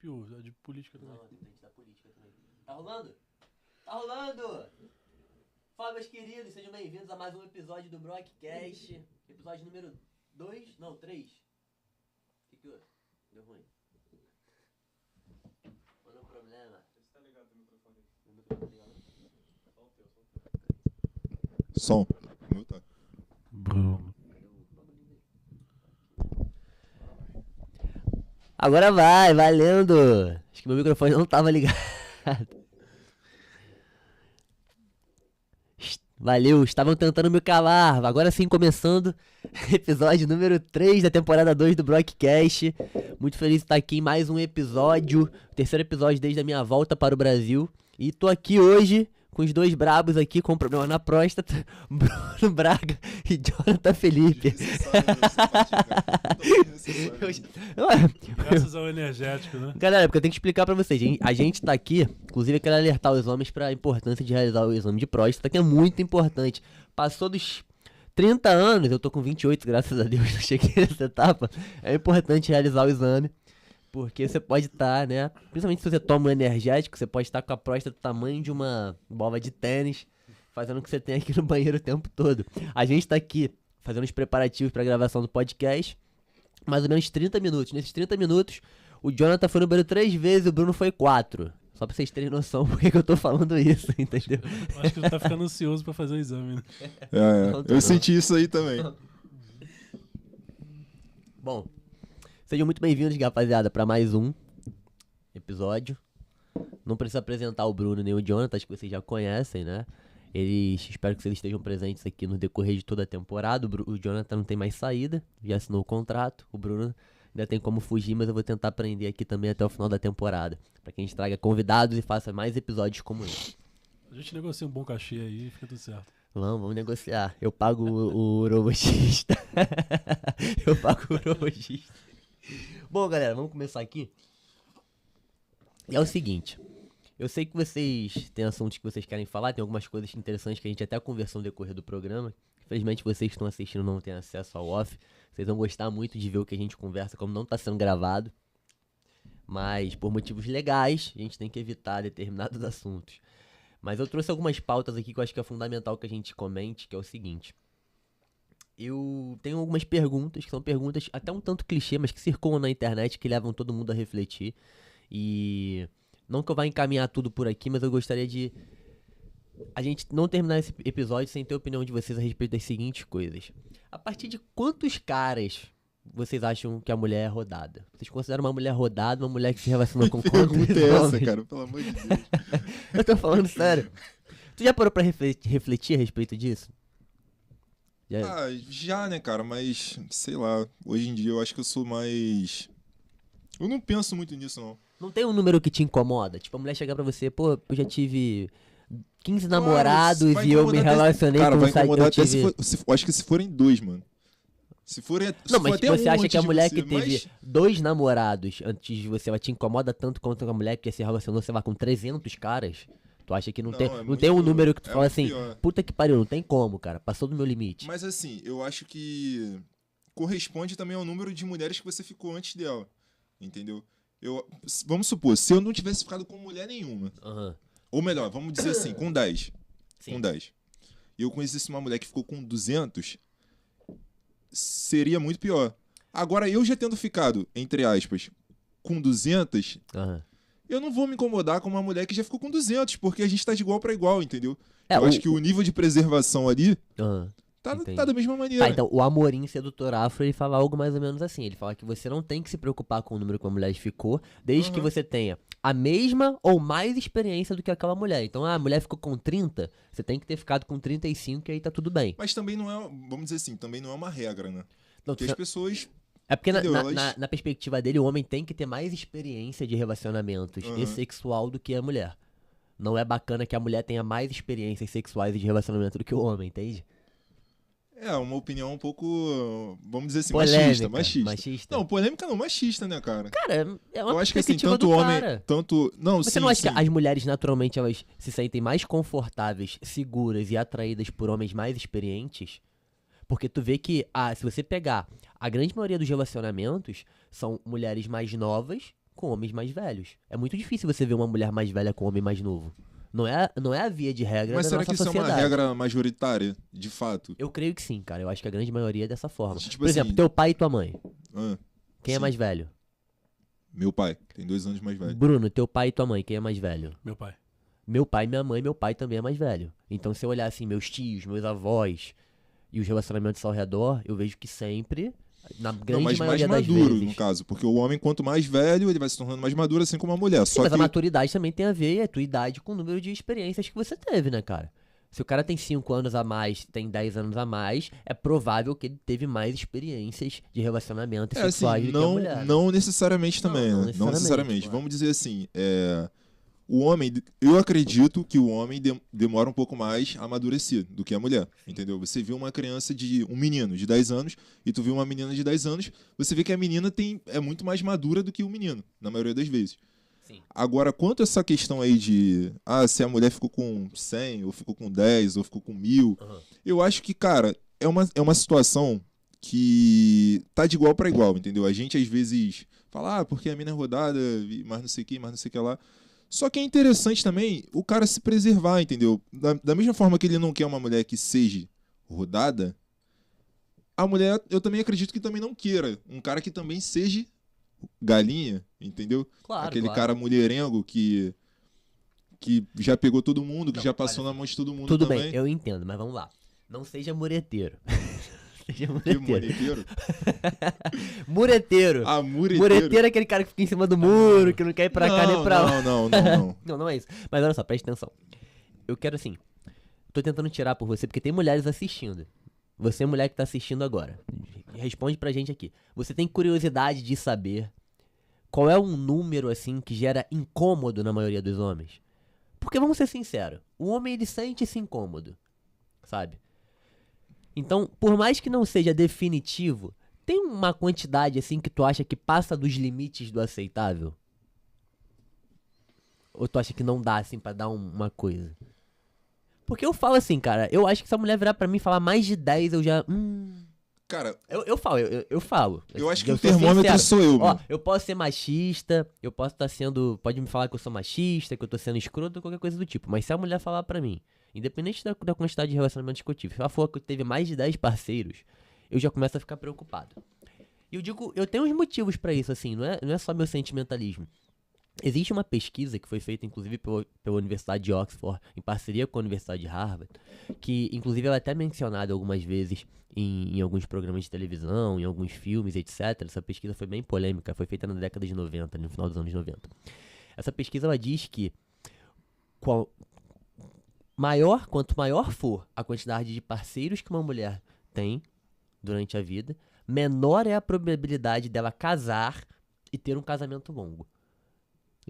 Piu, é de política também. Não, tem gente da política também. Tá rolando? Tá rolando! Fala, meus queridos, sejam bem-vindos a mais um episódio do Broadcast. Episódio número 2? Não, 3. O que houve? Deu ruim. Qual é o problema? Você tá ligado no microfone? O microfone tá ligado? Só o teu, só o teu. Som. O meu tá. Bruno. Agora vai, valendo! Acho que meu microfone não tava ligado. Valeu, estavam tentando me calar. Agora sim, começando episódio número 3 da temporada 2 do Broadcast. Muito feliz de estar aqui em mais um episódio, terceiro episódio desde a minha volta para o Brasil. E tô aqui hoje com os dois brabos aqui com problema na próstata, Bruno Braga e Jonathan Felipe. Graças ao energético, né? Galera, porque eu tenho que explicar pra vocês, a gente tá aqui, inclusive eu quero alertar os homens pra importância de realizar o exame de próstata, que é muito importante. Passou dos 30 anos, eu tô com 28, graças a Deus, não cheguei nessa etapa, é importante realizar o exame, porque você pode estar, né, principalmente se você toma um energético, você pode estar com a próstata do tamanho de uma bola de tênis, fazendo o que você tem aqui no banheiro o tempo todo. A gente tá aqui fazendo os preparativos pra gravação do podcast, mais ou menos 30 minutos. Nesses 30 minutos, o Jonathan foi no banheiro 3 vezes e o Bruno foi 4. Só pra vocês terem noção por que eu tô falando isso, entendeu? Eu acho que tu tá ficando ansioso pra fazer o exame, né? Eu senti isso aí também. Bom, sejam muito bem-vindos, rapaziada, pra mais um episódio. Não precisa apresentar o Bruno nem o Jonathan, acho que vocês já conhecem, né? Espero que vocês estejam presentes aqui no decorrer de toda a temporada. O Jonathan não tem mais saída, já assinou o contrato. O Bruno ainda tem como fugir, mas eu vou tentar prender aqui também até o final da temporada, pra que a gente traga convidados e faça mais episódios como esse. A gente negocia um bom cachê aí e fica tudo certo. Vamos negociar. Eu pago o urologista. Eu pago o urologista. Bom, galera, vamos começar aqui. E é o seguinte. Eu sei que vocês têm assuntos que vocês querem falar, tem algumas coisas interessantes que a gente até conversou no decorrer do programa. Infelizmente vocês que estão assistindo não têm acesso ao off. Vocês vão gostar muito de ver o que a gente conversa, como não está sendo gravado. Mas por motivos legais, a gente tem que evitar determinados assuntos. Mas eu trouxe algumas pautas aqui que eu acho que é fundamental que a gente comente, que é o seguinte. Eu tenho algumas perguntas, que são perguntas até um tanto clichê, mas que circulam na internet, que levam todo mundo a refletir. E não que eu vá encaminhar tudo por aqui, mas eu gostaria de a gente não terminar esse episódio sem ter a opinião de vocês a respeito das seguintes coisas. A partir de quantos caras vocês acham que a mulher é rodada? Vocês consideram uma mulher rodada uma mulher que se relaciona com quantos Pergunta é essa, homens? cara? Pelo amor de Deus. Eu tô falando sério. Tu já parou pra refletir a respeito disso? Já, né, cara? Mas, sei lá, hoje em dia eu acho que eu sou mais... Eu não penso muito nisso, não. Não tem um número que te incomoda? Tipo, a mulher chegar pra você, pô, eu já tive 15 namorados Vai e eu me incomodar relacionei cara, com vai um site que incomodar eu até tive... eu acho que se forem 2, mano. Se forem... Não, mas até você um acha antes que a de mulher você, que teve mas- 2 namorados antes de você, ela te incomoda tanto quanto a mulher que se relacionou, sei lá, com 300 caras? Tu acha que não tem um muito- número que tu é fala muito assim, pior. puta que pariu, não tem como, cara, passou do meu limite. Mas assim, eu acho que corresponde também ao número de mulheres que você ficou antes dela. Entendeu? Vamos supor, se eu não tivesse ficado com mulher nenhuma, Aham, ou melhor, vamos dizer assim, com 10. sim. Com 10. E eu conhecesse uma mulher que ficou com 200, seria muito pior. Agora, eu já tendo ficado, entre aspas, com 200, Aham. eu não vou me incomodar com uma mulher que já ficou com 200, porque a gente tá de igual pra igual, entendeu? É, eu acho que o nível de preservação ali Aham. tá Entendi. da mesma maneira. Tá, então o Amorim Sedutor Afro, ele fala algo mais ou menos assim. Ele fala que você não tem que se preocupar com o número que uma mulher ficou, desde que você tenha a mesma ou mais experiência do que aquela mulher. Então, a mulher ficou com 30, você tem que ter ficado com 35 e aí tá tudo bem. Mas também não é, vamos dizer assim, também não é uma regra, né? Não, Porque as pessoas... é porque entendeu? Elas- na perspectiva dele, o homem tem que ter mais experiência de relacionamentos e sexual do que a mulher. Não é bacana que a mulher tenha mais experiências sexuais e de relacionamento do que o homem, entende? É uma opinião um pouco, vamos dizer assim, Polêmica, machista. Não, polêmica não, machista, né, cara? Cara, é uma Eu acho que assim, perspectiva tanto do o homem, cara. tanto... Não, Você sim, não acha sim. que as mulheres naturalmente elas se sentem mais confortáveis, seguras e atraídas por homens mais experientes? Porque tu vê que, se você pegar a grande maioria dos relacionamentos, são mulheres mais novas, com homens mais velhos. É muito difícil você ver uma mulher mais velha com um homem mais novo. Não é a via de regra Mas da será nossa que isso sociedade. é uma regra majoritária, de fato? Eu creio que sim, cara. Eu acho que a grande maioria é dessa forma. Tipo Por exemplo, assim- teu pai e tua mãe. Ah, Quem é sim. mais velho? Meu pai, tem 2 anos mais velho. Bruno, teu pai e tua mãe, quem é mais velho? Meu pai. Meu pai, minha mãe, meu pai também é mais velho. Então, se eu olhar assim, meus tios, meus avós e os relacionamentos ao redor, eu vejo que sempre, na grande Não, mas mais maioria das maduro, vezes... no caso. Porque o homem, quanto mais velho, ele vai se tornando mais maduro, assim como a mulher. Sim, Só mas que a maturidade também tem a ver, a tua idade, com o número de experiências que você teve, né, cara? Se o cara tem 5 anos a mais, tem 10 anos a mais, é provável que ele teve mais experiências de relacionamento é assim, sexuais do que a não, mulher. não necessariamente também, Não né? necessariamente, Não necessariamente. claro. Vamos dizer assim, o homem, eu acredito que o homem demora um pouco mais a amadurecer do que a mulher, entendeu? Você viu uma criança um menino de 10 anos e tu viu uma menina de 10 anos, você vê que a menina é muito mais madura do que o menino, na maioria das vezes. Sim. Agora, quanto a essa questão aí de se a mulher ficou com 100, ou ficou com 10, ou ficou com 1000, Aham. eu acho que, cara, é uma situação que tá de igual para igual, entendeu? A gente às vezes fala, porque a mina é rodada, mas não sei o que, mas não sei o que lá. Só que é interessante também o cara se preservar, entendeu? Da mesma forma que ele não quer uma mulher que seja rodada, a mulher, eu também acredito que também não queira um cara que também seja galinha, entendeu? Claro, Aquele claro. cara mulherengo que já pegou todo mundo, que Não, já passou olha, na mão de todo mundo Tudo também. bem, eu entendo, mas vamos lá. Não seja mureteiro. seja Que mureteiro. mureteiro? Mureteiro. Ah, mureteiro. Mureteiro é aquele cara que fica em cima do muro, que não quer ir pra cá nem pra lá. Não. Não, não é isso. Mas olha só, presta atenção. Eu quero assim. Tô tentando tirar por você, porque tem mulheres assistindo. Você, mulher que tá assistindo agora. Responde pra gente aqui. Você tem curiosidade de saber qual é um número, assim, que gera incômodo na maioria dos homens? Porque vamos ser sinceros. O homem, ele sente esse incômodo. Sabe? Então, por mais que não seja definitivo, tem uma quantidade, assim, que tu acha que passa dos limites do aceitável? Ou tu acha que não dá, assim, pra dar uma coisa? Porque eu falo assim, cara, eu acho que se a mulher virar pra mim e falar mais de 10, eu já... Cara, Eu falo. eu acho que Eu o sou termômetro sincero. sou eu, Ó, mano. eu posso ser machista, eu posso estar sendo... Pode me falar que eu sou machista, que eu tô sendo escroto, qualquer coisa do tipo. Mas se a mulher falar pra mim, independente da quantidade de relacionamentos que eu tive, se ela for que teve mais de 10 parceiros, eu já começo a ficar preocupado. E eu digo, eu tenho uns motivos pra isso, assim, não é só meu sentimentalismo. Existe uma pesquisa que foi feita, inclusive, pela Universidade de Oxford, em parceria com a Universidade de Harvard, que, inclusive, ela é até mencionada algumas vezes em alguns programas de televisão, em alguns filmes, etc. Essa pesquisa foi bem polêmica, foi feita na década de 90, no final dos anos 90. Essa pesquisa, ela diz que quanto maior for a quantidade de parceiros que uma mulher tem durante a vida, menor é a probabilidade dela casar e ter um casamento longo.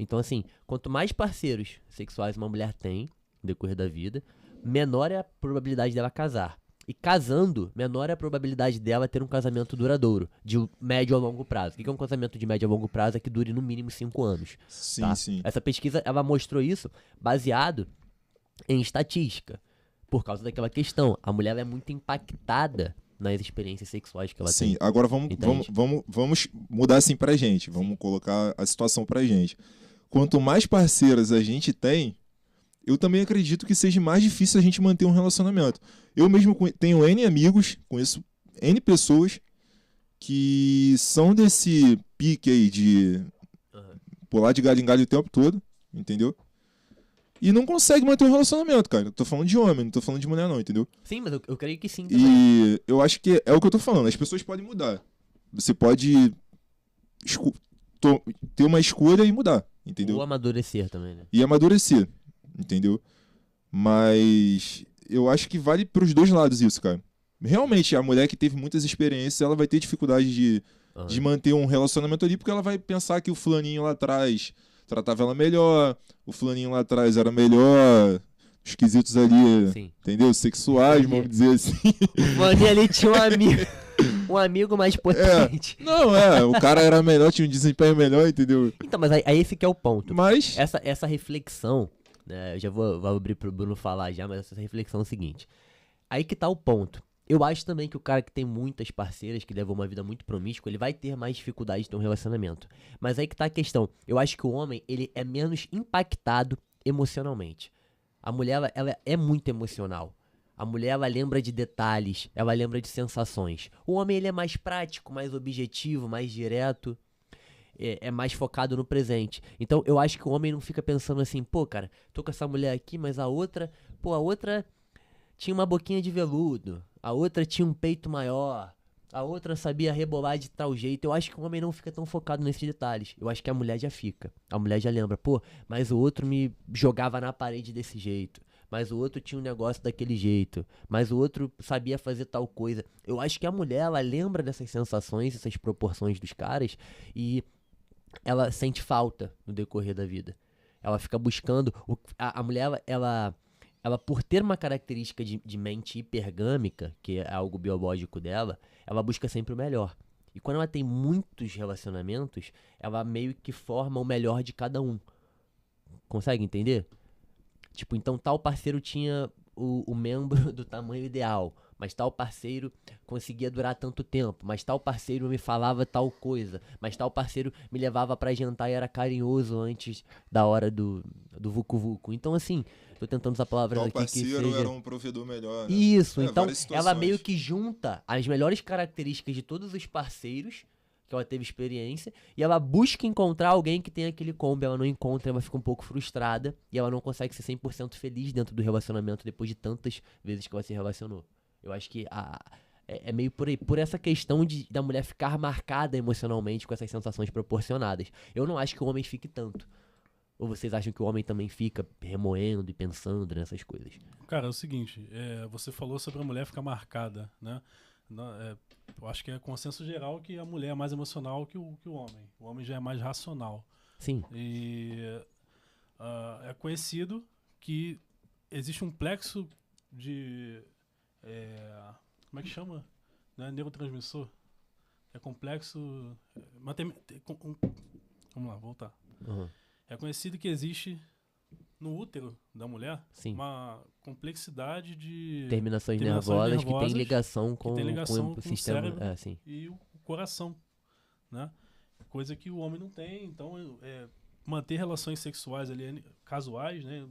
Então, assim, quanto mais parceiros sexuais uma mulher tem no decorrer da vida, menor é a probabilidade dela casar. E casando, menor é a probabilidade dela ter um casamento duradouro, de médio a longo prazo. O que é um casamento de médio a longo prazo? É que dure no mínimo 5 anos. Sim, Tá? sim. Essa pesquisa, ela mostrou isso baseado em estatística. Por causa daquela questão. A mulher ela é muito impactada nas experiências sexuais que ela Sim, tem. agora vamos Entende? mudar assim pra gente. Vamos colocar a situação pra gente. Quanto mais parceiras a gente tem, eu também acredito que seja mais difícil a gente manter um relacionamento. Eu mesmo tenho N amigos, conheço N pessoas que são desse pique aí de pular de galho em galho o tempo todo, entendeu? E não consegue manter um relacionamento, cara. Eu tô falando de homem, não tô falando de mulher não, entendeu? Sim, mas eu creio que sim também. E eu acho que é o que eu tô falando. As pessoas podem mudar. Você pode ter uma escolha e mudar, entendeu? Ou amadurecer também, né? E amadurecer, entendeu? Mas eu acho que vale pros dois lados isso, cara. Realmente, a mulher que teve muitas experiências, ela vai ter dificuldade de manter um relacionamento ali, porque ela vai pensar que o fulaninho lá atrás tratava ela melhor, o fulaninho lá atrás era melhor, os quesitos ali, Sim. entendeu? Sexuais, Entendi. vamos dizer assim. O Maninho ali tinha um amigo mais potente. Não, o cara era melhor, tinha um desempenho melhor, entendeu? Então, mas aí esse que é o ponto. Mas, Essa reflexão, né, eu já vou abrir pro Bruno falar já, mas essa reflexão é o seguinte. Aí que tá o ponto. Eu acho também que o cara que tem muitas parceiras, que levou uma vida muito promíscua, ele vai ter mais dificuldade de ter um relacionamento. Mas aí que tá a questão. Eu acho que o homem, ele é menos impactado emocionalmente. A mulher, ela é muito emocional. A mulher, ela lembra de detalhes, ela lembra de sensações. O homem, ele é mais prático, mais objetivo, mais direto, é mais focado no presente. Então, eu acho que o homem não fica pensando assim, pô, cara, tô com essa mulher aqui, mas a outra tinha uma boquinha de veludo, a outra tinha um peito maior, a outra sabia rebolar de tal jeito. Eu acho que o homem não fica tão focado nesses detalhes. Eu acho que a mulher já fica. A mulher já lembra, pô, mas o outro me jogava na parede desse jeito. Mas o outro tinha um negócio daquele jeito. Mas o outro sabia fazer tal coisa. Eu acho que a mulher, ela lembra dessas sensações, essas proporções dos caras e ela sente falta no decorrer da vida. Ela fica buscando. A mulher, ela, por ter uma característica de mente hipergâmica, que é algo biológico dela, ela busca sempre o melhor. E quando ela tem muitos relacionamentos, ela meio que forma o melhor de cada um. Consegue entender? Tipo, então tal parceiro tinha o membro do tamanho ideal, mas tal parceiro conseguia durar tanto tempo, mas tal parceiro me falava tal coisa, mas tal parceiro me levava pra jantar e era carinhoso antes da hora do vucu-vucu. Então, assim, tô tentando usar palavras Tal aqui que parceiro seja... era um provedor melhor, né? Isso, É, então várias ela situações. meio que junta as melhores características de todos os parceiros que ela teve experiência, e ela busca encontrar alguém que tenha aquele combo. Ela não encontra, ela fica um pouco frustrada, e ela não consegue ser 100% feliz dentro do relacionamento depois de tantas vezes que ela se relacionou. Eu acho que é meio por aí, por essa questão da mulher ficar marcada emocionalmente com essas sensações proporcionadas. Eu não acho que o homem fique tanto. Ou vocês acham que o homem também fica remoendo e pensando nessas coisas? Cara, é o seguinte, você falou sobre a mulher ficar marcada, né? Eu acho que é consenso geral que a mulher é mais emocional que o homem. O homem já é mais racional. Sim. E é conhecido que existe um plexo de... como é que chama? Não é neurotransmissor? É complexo... vamos lá, voltar. Uhum. É conhecido que existe no útero da mulher Sim. uma complexidade de Terminações nervosas que tem ligação com com o sistema. cérebro Sim. e o coração, né? Coisa que o homem não tem. Então, manter relações sexuais ali, casuais, né,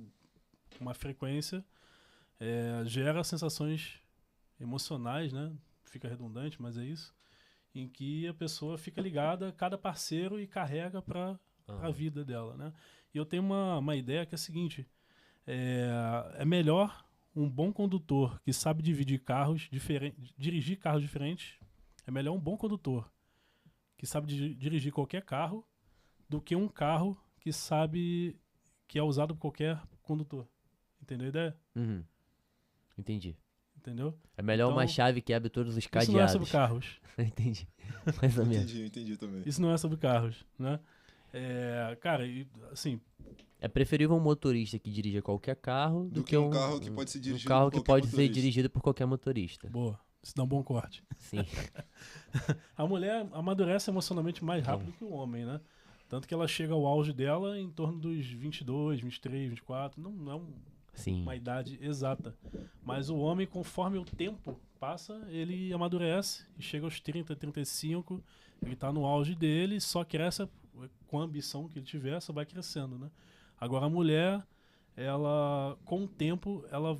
com uma frequência, gera sensações emocionais, né? Fica redundante, mas é isso. Em que a pessoa fica ligada a cada parceiro e carrega para a vida dela, né? E eu tenho uma ideia que é a seguinte: é melhor um bom condutor que sabe dirigir carros diferentes. É melhor um bom condutor que sabe dirigir qualquer carro do que um carro que é usado por qualquer condutor. Entendeu a ideia? Uhum. Entendi. Entendeu? É melhor uma Então, chave que abre todos os Isso não é cadeados. sobre carros. Entendi. Mais ou menos. Entendi também. Isso não é sobre carros, né? Cara, assim, É preferível um motorista que dirija qualquer carro Do que um carro que pode ser dirigido carro por que qualquer pode ser motorista. dirigido por qualquer motorista. boa. Isso dá um bom corte. Sim. A mulher amadurece emocionalmente mais rápido que o homem, né? Tanto que ela chega ao auge dela em torno dos 22, 23, 24. Não é Sim. uma idade exata. Mas o homem, conforme o tempo passa, ele amadurece e chega aos 30, 35. Ele tá no auge dele, só cresce com a ambição que ele tiver, só vai crescendo, né? Agora a mulher, ela, com o tempo, ela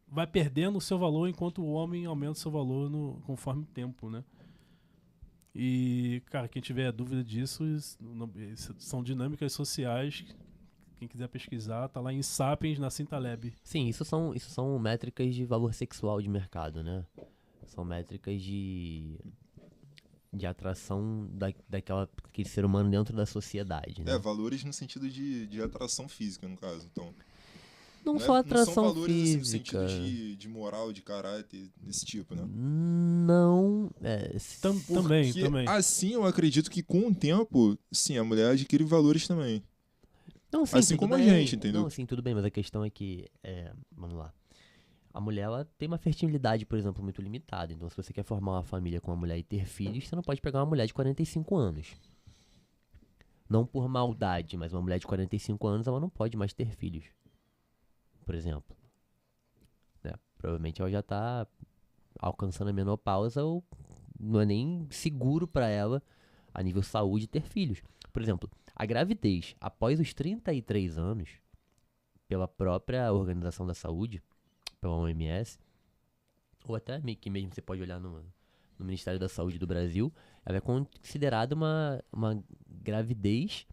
vai perdendo o seu valor, enquanto o homem aumenta o seu valor conforme o tempo, né? E, cara, quem tiver dúvida disso, são dinâmicas sociais. Quem quiser pesquisar, tá lá em Sapiens, na Cintaleb. Sim, isso são métricas de valor sexual de mercado, né? São métricas de atração daquele ser humano dentro da sociedade, né? Valores no sentido de atração física, no caso. Então, Não não só não atração são valores assim, no física. sentido de moral, de caráter, desse tipo, né? Não. Também. Assim, eu acredito que com o tempo, sim, a mulher adquire valores também. Não, sim, Assim tudo como a bem. gente, entendeu? Não, sim, tudo bem, mas a questão é que, vamos lá. A mulher, ela tem uma fertilidade, por exemplo, muito limitada. Então, se você quer formar uma família com uma mulher e ter filhos, você não pode pegar uma mulher de 45 anos. Não por maldade, mas uma mulher de 45 anos, ela não pode mais ter filhos. Por exemplo. Provavelmente ela já tá alcançando a menopausa ou não é nem seguro pra ela, a nível saúde, ter filhos. Por exemplo, a gravidez após os 33 anos, pela própria Organização da Saúde, pela OMS, ou até que mesmo você pode olhar no Ministério da Saúde do Brasil, ela é considerada uma gravidez.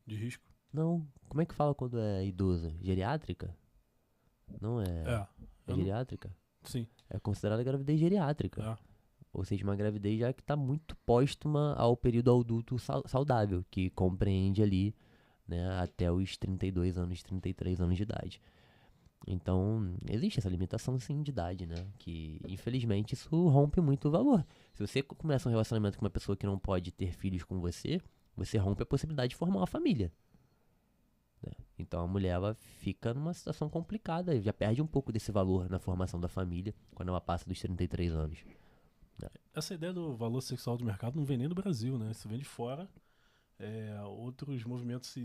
De risco. Não, como é que fala quando é idosa? Geriátrica? Não é. É. É eu não- geriátrica? Sim. É considerada gravidez geriátrica. É. Ou seja, uma gravidez já que está muito póstuma ao período adulto saudável, que compreende ali, né, até os 32 anos, 33 anos de idade. Então, existe essa limitação sim de idade, né? Que infelizmente isso rompe muito o valor. Se você começa um relacionamento com uma pessoa que não pode ter filhos com você, você rompe a possibilidade de formar uma família, né? Então a mulher ela fica numa situação complicada, já perde um pouco desse valor na formação da família quando ela passa dos 33 anos. Essa ideia do valor sexual do mercado não vem nem do Brasil, né? Isso vem de fora. Outros movimentos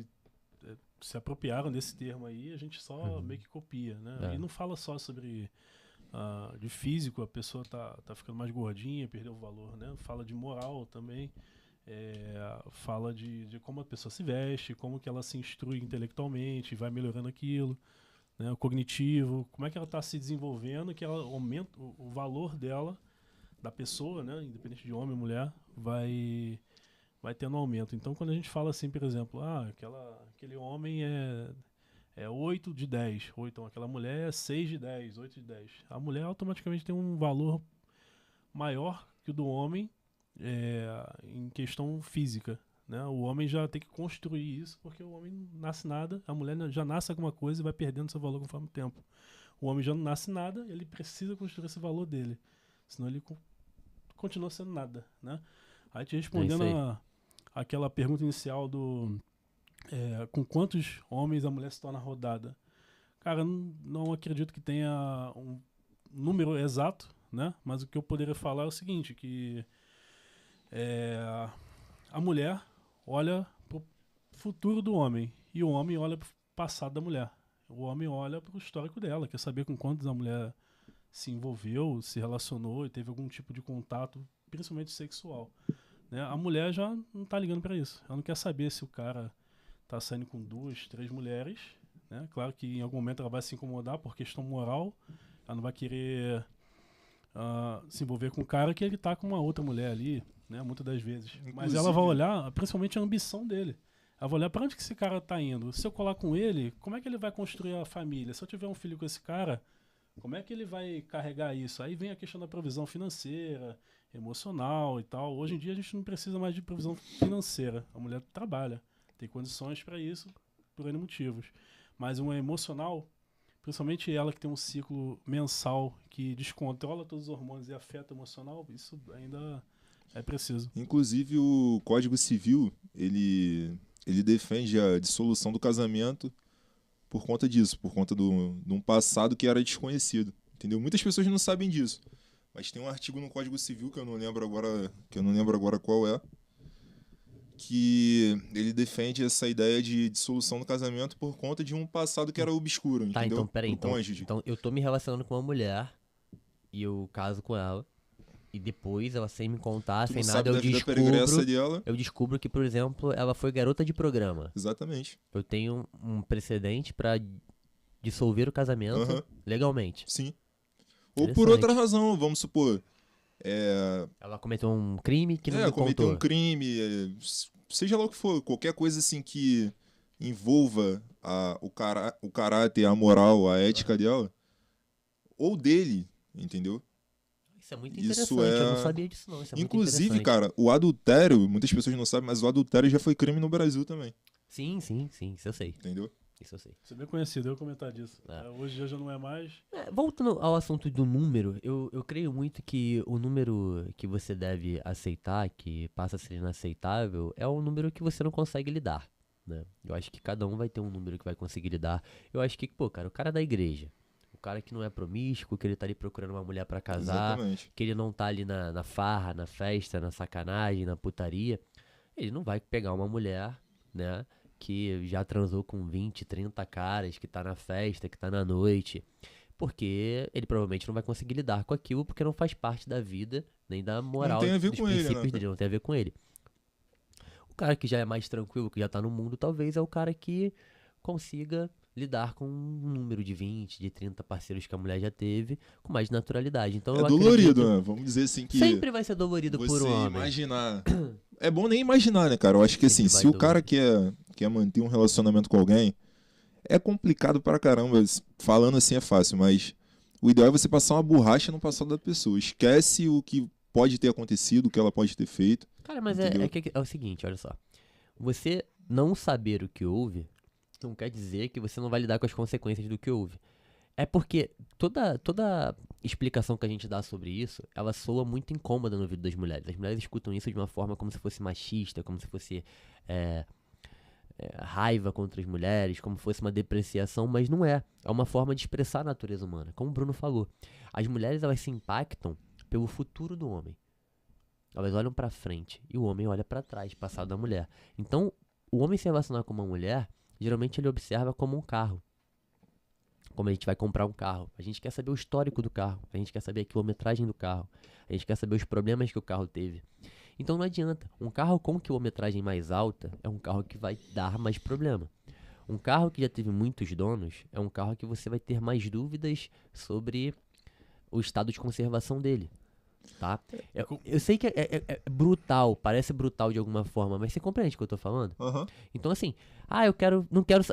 se apropriaram desse termo aí, a gente só meio que copia, né? É. E não fala só sobre de físico, a pessoa tá ficando mais gordinha, perdeu o valor, né? Fala de moral também, fala de como a pessoa se veste, como que ela se instrui intelectualmente, vai melhorando aquilo, né? O cognitivo, como é que ela está se desenvolvendo, que ela aumenta o valor dela, da pessoa, né? Independente de homem ou mulher, vai tendo um aumento. Então, quando a gente fala assim, por exemplo, aquele homem é 8 de 10, ou então aquela mulher é 6 de 10, 8 de 10. A mulher automaticamente tem um valor maior que o do homem em questão física, né? O homem já tem que construir isso, porque o homem não nasce nada, a mulher já nasce alguma coisa e vai perdendo seu valor conforme o tempo. O homem já não nasce nada, ele precisa construir esse valor dele, senão ele continua sendo nada, né? Aí te respondendo aquela pergunta inicial com quantos homens a mulher se torna rodada. Cara, não acredito que tenha um número exato, né? Mas o que eu poderia falar é o seguinte, que a mulher olha pro futuro do homem e o homem olha pro passado da mulher. O homem olha pro histórico dela, quer saber com quantos a mulher se envolveu, se relacionou e teve algum tipo de contato, principalmente sexual, né? A mulher já não tá ligando para isso. Ela não quer saber se o cara tá saindo com 2, 3 mulheres, né? Claro que em algum momento ela vai se incomodar por questão moral. Ela não vai querer se envolver com um cara que ele tá com uma outra mulher ali, né? Muitas das vezes. Mas ela vai olhar, principalmente a ambição dele. Ela vai olhar para onde que esse cara tá indo. Se eu colar com ele, como é que ele vai construir a família? Se eu tiver um filho com esse cara, como é que ele vai carregar isso? Aí vem a questão da provisão financeira, emocional e tal. Hoje em dia a gente não precisa mais de provisão financeira. A mulher trabalha, tem condições para isso, por N motivos. Mas uma emocional, principalmente ela que tem um ciclo mensal que descontrola todos os hormônios e afeta o emocional, isso ainda é preciso. Inclusive o Código Civil, ele defende a dissolução do casamento por conta disso, por conta de um passado que era desconhecido, entendeu? Muitas pessoas não sabem disso, mas tem um artigo no Código Civil que eu não lembro agora qual é, que ele defende essa ideia de dissolução do casamento por conta de um passado que era obscuro, Tá, entendeu? então peraí, Do cônjuge. então eu tô me relacionando com uma mulher e eu caso com ela e depois ela sem me contar, Tu sem não nada, sabe da vida pregressa dela. eu descubro que, por exemplo, ela foi garota de programa. Exatamente. Eu tenho um precedente pra dissolver o casamento Aham. legalmente. Sim. Ou por Interessante. outra razão, vamos supor. Ela cometeu um crime que não me Cometeu contou. um crime, seja lá o que for, qualquer coisa assim que envolva o caráter, a moral, a ética dela, ou dele, entendeu? Isso é muito Isso interessante, eu não sabia disso não. Isso é muito Inclusive, interessante. cara, o adultério, muitas pessoas não sabem, mas o adultério já foi crime no Brasil também, Sim, isso eu sei. entendeu? Isso eu sei. Isso é bem conhecido, eu ia comentar disso. É. Hoje já não é mais. Voltando ao assunto do número, eu creio muito que o número que você deve aceitar, que passa a ser inaceitável, é um número que você não consegue lidar, né? Eu acho que cada um vai ter um número que vai conseguir lidar. Eu acho que, pô, cara, o cara da igreja, o cara que não é promíscuo, que ele tá ali procurando uma mulher pra casar, Exatamente. que ele não tá ali na farra, na festa, na sacanagem, na putaria, ele não vai pegar uma mulher, né, que já transou com 20, 30 caras, que tá na festa, que tá na noite. Porque ele provavelmente não vai conseguir lidar com aquilo porque não faz parte da vida, nem da moral tem a ver dos com ele, princípios né? dele, não tem a ver com ele. O cara que já é mais tranquilo, que já tá no mundo, talvez é o cara que consiga lidar com um número de 20, de 30 parceiros que a mulher já teve com mais naturalidade. Então É eu dolorido, acredito, né? Vamos dizer assim que sempre vai ser dolorido por você um homem. imaginar. É bom nem imaginar, né, cara? Eu acho que assim, Sempre vai se o doer. cara quer manter um relacionamento com alguém, é complicado pra caramba. Falando assim é fácil, mas o ideal é você passar uma borracha no passado da pessoa. Esquece o que pode ter acontecido, o que ela pode ter feito. Cara, mas Entendeu? é o seguinte, olha só. Você não saber o que houve não quer dizer que você não vai lidar com as consequências do que houve. É porque toda explicação que a gente dá sobre isso, ela soa muito incômoda no ouvido das mulheres. As mulheres escutam isso de uma forma como se fosse machista, como se fosse raiva contra as mulheres, como se fosse uma depreciação, mas não é. É uma forma de expressar a natureza humana. Como o Bruno falou, as mulheres elas se impactam pelo futuro do homem. Elas olham pra frente e o homem olha pra trás, passado da mulher. Então, o homem se relacionar com uma mulher, geralmente ele observa como um carro. Como a gente vai comprar um carro. A gente quer saber o histórico do carro. A gente quer saber a quilometragem do carro. A gente quer saber os problemas que o carro teve. Então não adianta. Um carro com quilometragem mais alta é um carro que vai dar mais problema. Um carro que já teve muitos donos é um carro que você vai ter mais dúvidas sobre o estado de conservação dele. Tá? Eu sei que é brutal, parece brutal de alguma forma, mas você compreende o que eu tô falando? Aham. Então assim,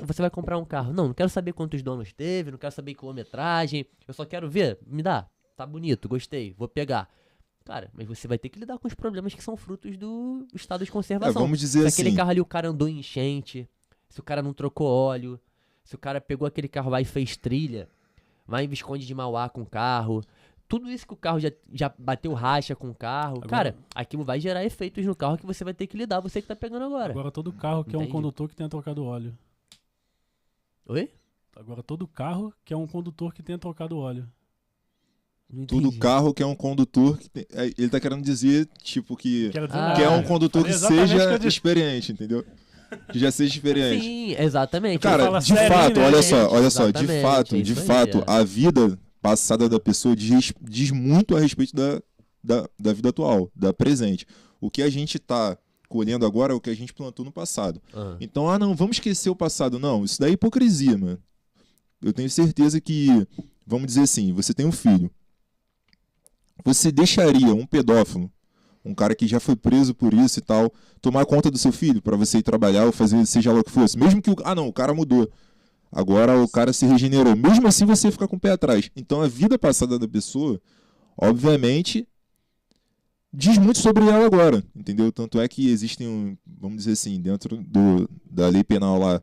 você vai comprar um carro. Não quero saber quantos donos teve, não quero saber quilometragem, eu só quero ver, me dá, tá bonito, gostei, vou pegar. Cara, mas você vai ter que lidar com os problemas que são frutos do estado de conservação. Vamos dizer Se assim. aquele carro ali o cara andou em enchente, se o cara não trocou óleo, se o cara pegou aquele carro lá e fez trilha, vai em Visconde de Mauá com o carro, tudo isso que o carro já bateu racha com o carro, Agora- cara, aquilo vai gerar efeitos no carro que você vai ter que lidar, você que tá pegando agora. Agora todo carro que é um Entendi. condutor que tenha trocado óleo. Oi? Agora todo carro que é um condutor que tenha trocado óleo. Não Todo entendi. carro que é um condutor. Ele tá querendo dizer, tipo, que Quero dizer Ah. nada. é um condutor que Falei exatamente o que seja eu disse. experiente, entendeu? Que já seja experiente. Sim, exatamente. Cara, fala de sério, fato, né, olha gente? só, de Exatamente, fato, é de isso aí, fato, é. a vida passada da pessoa diz muito a respeito da vida atual, da presente. O que a gente tá colhendo agora é o que a gente plantou no passado. Ah, Então, não, vamos esquecer o passado. Não, isso daí é hipocrisia, mano. Eu tenho certeza que, vamos dizer assim, você tem um filho. Você deixaria um pedófilo, um cara que já foi preso por isso e tal, tomar conta do seu filho pra você ir trabalhar ou fazer seja lá o que fosse? Mesmo que o cara mudou. Agora o cara se regenerou. Mesmo assim você fica com o pé atrás. Então a vida passada da pessoa, obviamente, diz muito sobre ela agora, entendeu? Tanto é que existem, vamos dizer assim, dentro da lei penal lá,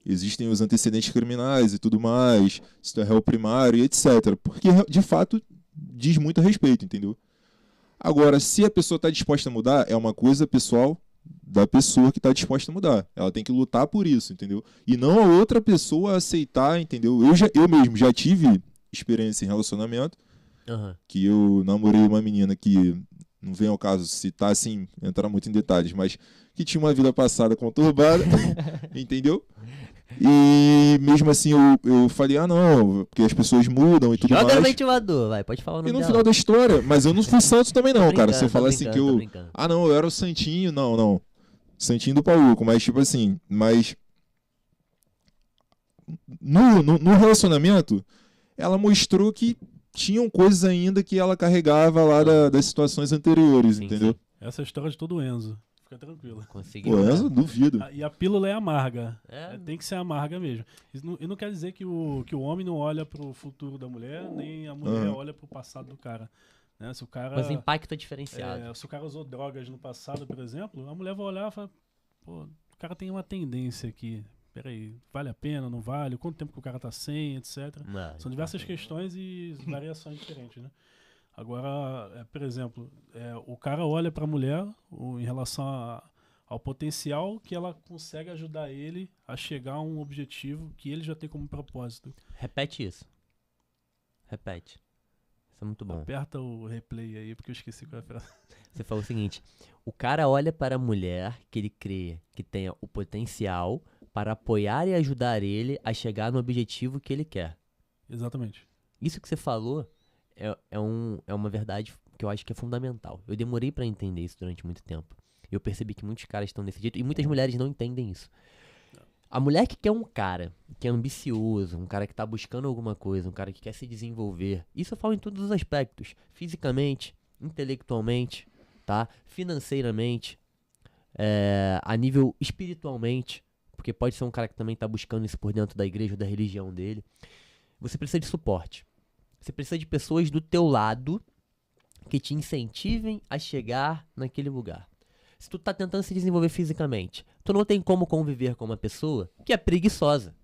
existem os antecedentes criminais e tudo mais, se tu é réu primário e etc. Porque, de fato, diz muito a respeito, entendeu? Agora, se a pessoa está disposta a mudar, é uma coisa pessoal da pessoa que está disposta a mudar. Ela tem que lutar por isso, entendeu? E não a outra pessoa aceitar, entendeu? Eu mesmo já tive experiência em relacionamento, aham. que eu namorei uma menina que, não vem ao caso citar assim, entrar muito em detalhes, mas que tinha uma vida passada conturbada, entendeu? E mesmo assim eu falei, não, porque as pessoas mudam e tudo Joga no mais. ventilador, vai, pode falar o E nome no dela. final da história, mas eu não fui santo também não, Tô cara. Se eu brincando, falar tô assim que brincando, tô eu... brincando. não, eu era o santinho, não. Santinho do Paulo, mas tipo assim, mas... No relacionamento, ela mostrou que tinham coisas ainda que ela carregava lá das situações anteriores, Sim, entendeu? sim. Essa é a história de todo Enzo. Fica tranquilo. Conseguiu. Pô, né? eu duvido. E a pílula é amarga. É. Tem que ser amarga mesmo. Isso não quer dizer que o homem não olha pro futuro da mulher, nem a mulher Aham. olha pro passado do cara. Né? Se o cara, Mas o impacto é diferenciado. se o cara usou drogas no passado, por exemplo, a mulher vai olhar e falar, pô, o cara tem uma tendência aqui. Peraí, vale a pena, não vale? Quanto tempo que o cara tá sem, etc. Não, São diversas questões e variações diferentes, né? Agora, por exemplo, o cara olha pra mulher em relação ao potencial que ela consegue ajudar ele a chegar a um objetivo que ele já tem como propósito. Repete isso. Repete. Isso é muito bom. Aperta o replay aí, porque eu esqueci qual é a frase. Você falou o seguinte: o cara olha para a mulher que ele crê que tenha o potencial para apoiar e ajudar ele a chegar no objetivo que ele quer. Exatamente. isso que você falou é uma verdade que eu acho que é fundamental. Eu demorei pra entender isso durante muito tempo. Eu percebi que muitos caras estão desse jeito e muitas mulheres não entendem isso. A mulher que quer um cara que é ambicioso, um cara que tá buscando alguma coisa, um cara que quer se desenvolver, isso eu falo em todos os aspectos, fisicamente, intelectualmente, tá? Financeiramente, a nível espiritualmente, porque pode ser um cara que também tá buscando isso por dentro da igreja ou da religião dele. Você precisa de suporte. Você precisa de pessoas do teu lado que te incentivem a chegar naquele lugar. Se tu tá tentando se desenvolver fisicamente, tu não tem como conviver com uma pessoa que é preguiçosa.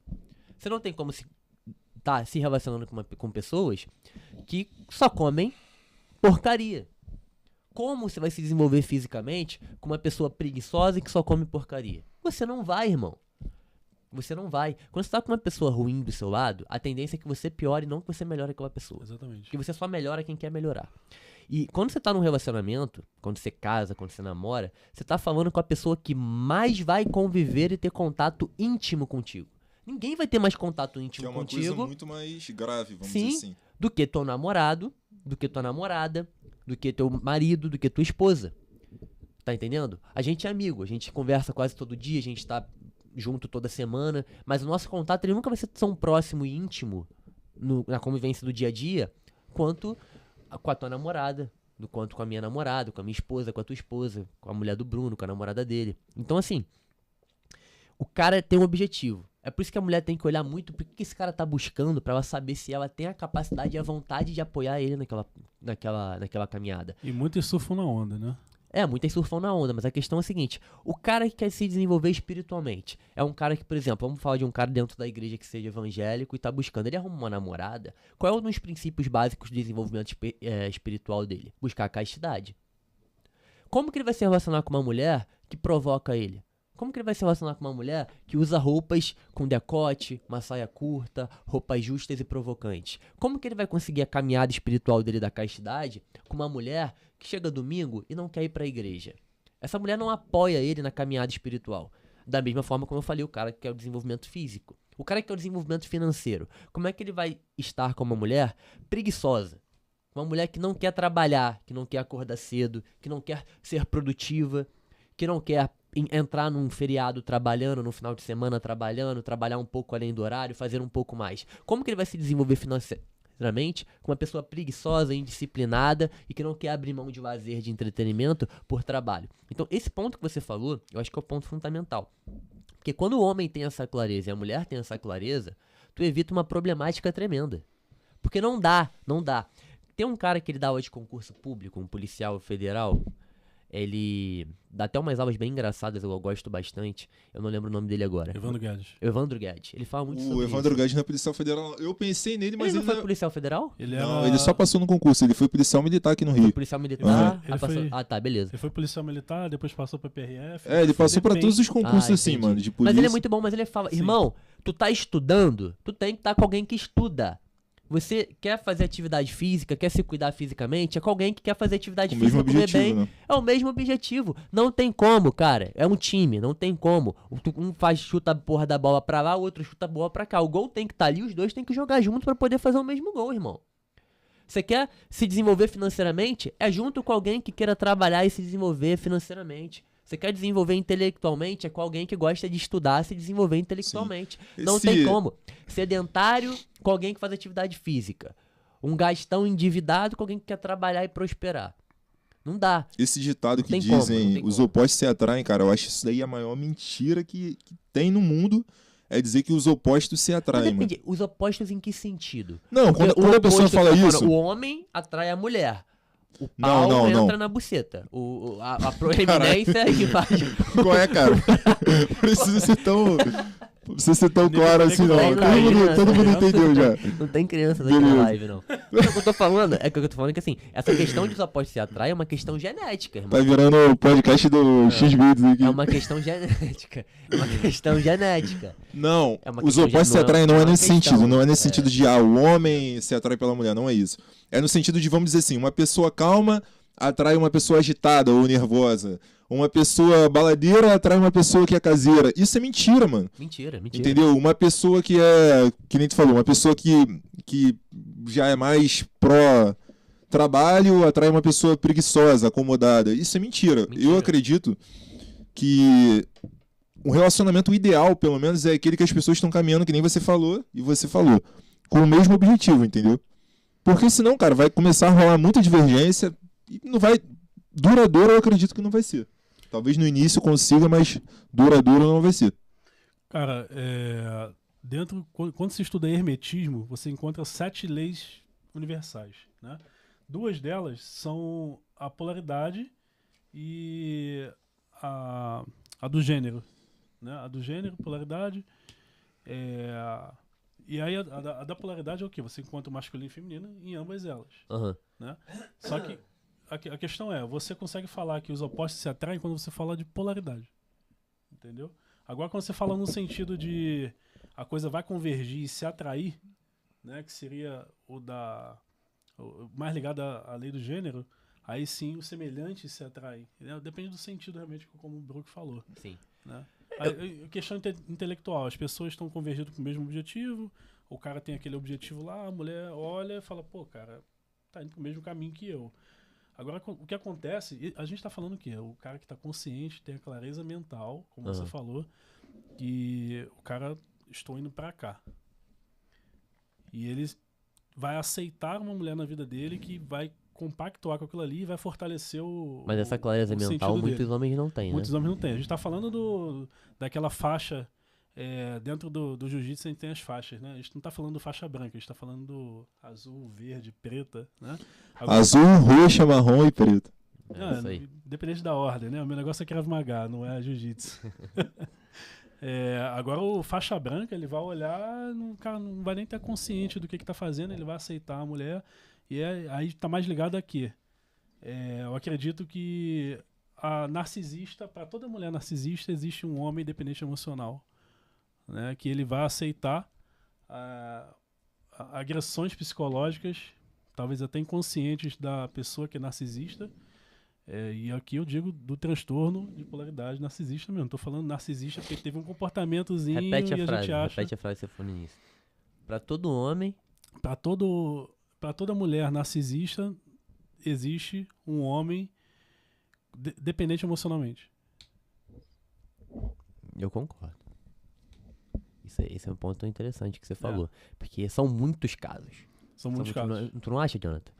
Você não tem como se relacionando com pessoas que só comem porcaria. Como você vai se desenvolver fisicamente com uma pessoa preguiçosa e que só come porcaria? Você não vai, irmão. Você não vai. Quando você tá com uma pessoa ruim do seu lado, a tendência é que você piore e não que você melhore aquela pessoa. Exatamente. Porque você só melhora quem quer melhorar. E quando você tá num relacionamento, quando você casa, quando você namora, você tá falando com a pessoa que mais vai conviver e ter contato íntimo contigo. Ninguém vai ter mais contato Que íntimo é uma contigo. coisa muito mais grave, vamos Sim. dizer assim. Do que teu namorado, do que tua namorada, do que teu marido, do que tua esposa. Tá entendendo? A gente é amigo, a gente conversa quase todo dia, a gente tá junto toda semana, mas o nosso contato ele nunca vai ser tão próximo e íntimo na convivência do dia a dia quanto com a tua namorada, quanto com a minha namorada, com a minha esposa, com a tua esposa, com a mulher do Bruno, com a namorada dele. Então assim, o cara tem um objetivo. É por isso que a mulher tem que olhar muito pro que esse cara tá buscando pra ela saber se ela tem a capacidade e a vontade de apoiar ele naquela caminhada. E muitos surfam na onda, né? Muitas surfam na onda, mas a questão é a seguinte, o cara que quer se desenvolver espiritualmente é um cara que, por exemplo, vamos falar de um cara dentro da igreja que seja evangélico e tá buscando, ele arruma uma namorada, qual é um dos princípios básicos do desenvolvimento espiritual dele? Buscar a castidade. Como que ele vai se relacionar com uma mulher que provoca ele? Como que ele vai se relacionar com uma mulher que usa roupas com decote, uma saia curta, roupas justas e provocantes? Como que ele vai conseguir a caminhada espiritual dele da castidade com uma mulher que chega domingo e não quer ir pra igreja? Essa mulher não apoia ele na caminhada espiritual. Da mesma forma como eu falei, o cara que quer o desenvolvimento físico. O cara que quer o desenvolvimento financeiro. Como é que ele vai estar com uma mulher preguiçosa? Uma mulher que não quer trabalhar, que não quer acordar cedo, que não quer ser produtiva, que não quer entrar num feriado trabalhando, no final de semana trabalhando, trabalhar um pouco além do horário, fazer um pouco mais. Como que ele vai se desenvolver financeiramente com uma pessoa preguiçosa, indisciplinada e que não quer abrir mão de lazer, de entretenimento por trabalho? Então, esse ponto que você falou, eu acho que é o ponto fundamental. Porque quando o homem tem essa clareza e a mulher tem essa clareza, tu evita uma problemática tremenda. Porque não dá. Tem um cara que ele dá aula de concurso público, um policial federal. Ele dá até umas aulas bem engraçadas, eu gosto bastante. Eu não lembro o nome dele agora. Evandro Guedes. Ele fala muito sobre O Evandro isso. Guedes não é policial federal. Eu pensei nele, mas Ele não foi não... policial federal? Não, ele só passou no concurso. Ele foi policial militar aqui no Foi Rio. policial militar. Ele foi- Ah, tá, beleza. Ele foi policial militar, depois passou pra PRF. Ele passou pra Depende. todos os concursos assim, entendi. mano, de polícia. Mas ele é muito bom, mas ele fala, Sim. irmão, tu tá estudando, tu tem que estar com alguém que estuda. Você quer fazer atividade física, quer se cuidar fisicamente, é com alguém que quer fazer atividade Com o mesmo física, comer objetivo, bem. né? É o mesmo objetivo. Não tem como, cara. É um time, não tem como. Um chuta a porra da bola pra lá, o outro chuta a bola pra cá. O gol tem que estar ali, os dois tem que jogar junto pra poder fazer o mesmo gol, irmão. Você quer se desenvolver financeiramente? É junto com alguém que queira trabalhar e se desenvolver financeiramente. Você quer desenvolver intelectualmente? É com alguém que gosta de estudar e se desenvolver intelectualmente. Não tem como. Sedentário com alguém que faz atividade física. Um gastão endividado com alguém que quer trabalhar e prosperar. Não dá. Esse ditado Não que tem como, não dizem tem os como. opostos se atraem, cara, eu acho isso daí a maior mentira que tem no mundo. É dizer que os opostos se Mas atraem, mano. depende, os opostos em que sentido? Não, Porque quando o a pessoa oposto fala tá falando, isso... o homem atrai a mulher. O pau não. entra na buceta. A proeminência é que faz. Qual é, cara? Precisa ser tão claro assim, não. Tem Todo mundo criança, entendeu já. Não tem criança aqui na Beleza. live, não. O que eu tô falando é que assim, essa questão de os opostos se atraem é uma questão genética, irmão. Tá virando o podcast do X-Vídeos aqui. É uma questão genética. É uma questão genética. Não, É uma os questão opostos de- se atraem não é nesse questão, sentido. Não é nesse é. sentido de, o homem se atrai pela mulher. Não é isso. É no sentido de, vamos dizer assim, uma pessoa calma atrai uma pessoa agitada ou nervosa. Uma pessoa baladeira atrai uma pessoa que é caseira. Isso é mentira, mano. Mentira. Entendeu? Uma pessoa que é, que nem tu falou, uma pessoa que já é mais pró-trabalho atrai uma pessoa preguiçosa, acomodada. Isso é mentira. Eu acredito que o relacionamento ideal, pelo menos, é aquele que as pessoas estão caminhando, que nem você falou, e você falou, com o mesmo objetivo, entendeu? Porque senão, cara, vai começar a rolar muita divergência e não vai... Duradouro eu acredito que não vai ser. Talvez no início consiga, mas duradouro não vai ser. Cara, quando se estuda hermetismo, você encontra 7 leis universais, né? 2 delas são a polaridade e a do gênero, né? A do gênero, polaridade. E aí a da polaridade é o quê? Você encontra o masculino e o feminino em ambas elas. Aham. Né? Só que a questão é, você consegue falar que os opostos se atraem quando você fala de polaridade. Entendeu? Agora, quando você fala no sentido de a coisa vai convergir e se atrair, né, que seria o mais ligado à lei do gênero, aí sim os semelhantes se atraem. Né? Depende do sentido, realmente, como o Brook falou. Sim. Né? A questão intelectual, as pessoas estão convergindo para o mesmo objetivo, o cara tem aquele objetivo lá, a mulher olha e fala, pô, cara, tá indo para o mesmo caminho que eu. Agora, o que acontece, a gente está falando o quê? O cara que está consciente, tem a clareza mental, como você falou, e o cara, estou indo para cá. E ele vai aceitar uma mulher na vida dele que vai compactuar com aquilo ali e vai fortalecer o Mas essa clareza mental muitos homens não têm, né? Muitos homens não têm. A gente está falando daquela faixa, dentro do jiu-jitsu a gente tem as faixas, né? A gente não está falando do faixa branca, a gente está falando do azul, verde, preta, né? Agora, azul, roxa, marrom e preto. Isso aí. Independente da ordem, né? O meu negócio é Krav Maga, não é jiu-jitsu. Agora o faixa branca, ele vai olhar, o cara não vai nem estar consciente do que está fazendo, ele vai aceitar a mulher e aí está mais ligado a quê? Eu acredito que a narcisista, para toda mulher narcisista, existe um homem dependente emocional, né? Que ele vai aceitar agressões psicológicas, talvez até inconscientes da pessoa que é narcisista. E aqui eu digo do transtorno de polaridade narcisista mesmo. Não tô falando narcisista porque teve um comportamentozinho Repete e a frase, gente acha... repete a frase, se for no início. Pra todo homem... Pra toda mulher narcisista, existe um homem dependente emocionalmente. Eu concordo. Esse é um ponto interessante que você falou. Porque são muitos casos. São muitos casos. Tu não acha, Jonathan?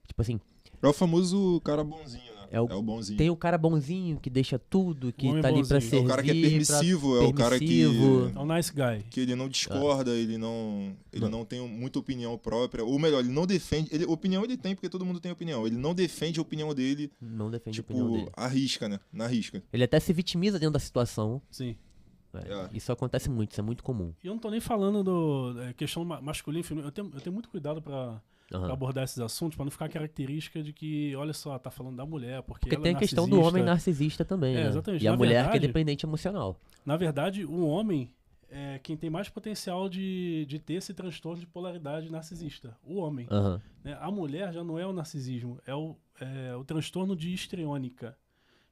Tipo assim... É o famoso cara bonzinho, né? É o bonzinho. Tem o cara bonzinho que deixa tudo, que Homem tá ali pra bonzinho. servir. É o cara que é permissivo, é o cara que... permissivo. É um nice guy. Que ele não discorda, ele não tem muita opinião própria. Ou melhor, ele não defende... Opinião ele tem, porque todo mundo tem opinião. Ele não defende a opinião dele, Não defende tipo, a opinião dele. arrisca, né? Na risca. Ele até se vitimiza dentro da situação. Sim. Isso acontece muito, isso é muito comum. E eu não tô nem falando questão masculina e feminina. Eu tenho muito cuidado pra abordar esses assuntos, pra não ficar característica de que, olha só, tá falando da mulher, porque ela tem é a questão do homem narcisista também, né? exatamente. E a Na mulher que é verdade, dependente emocional. Na verdade, o homem é quem tem mais potencial de ter esse transtorno de polaridade narcisista. O homem. Né? A mulher já não é o narcisismo, é o transtorno de histriônica,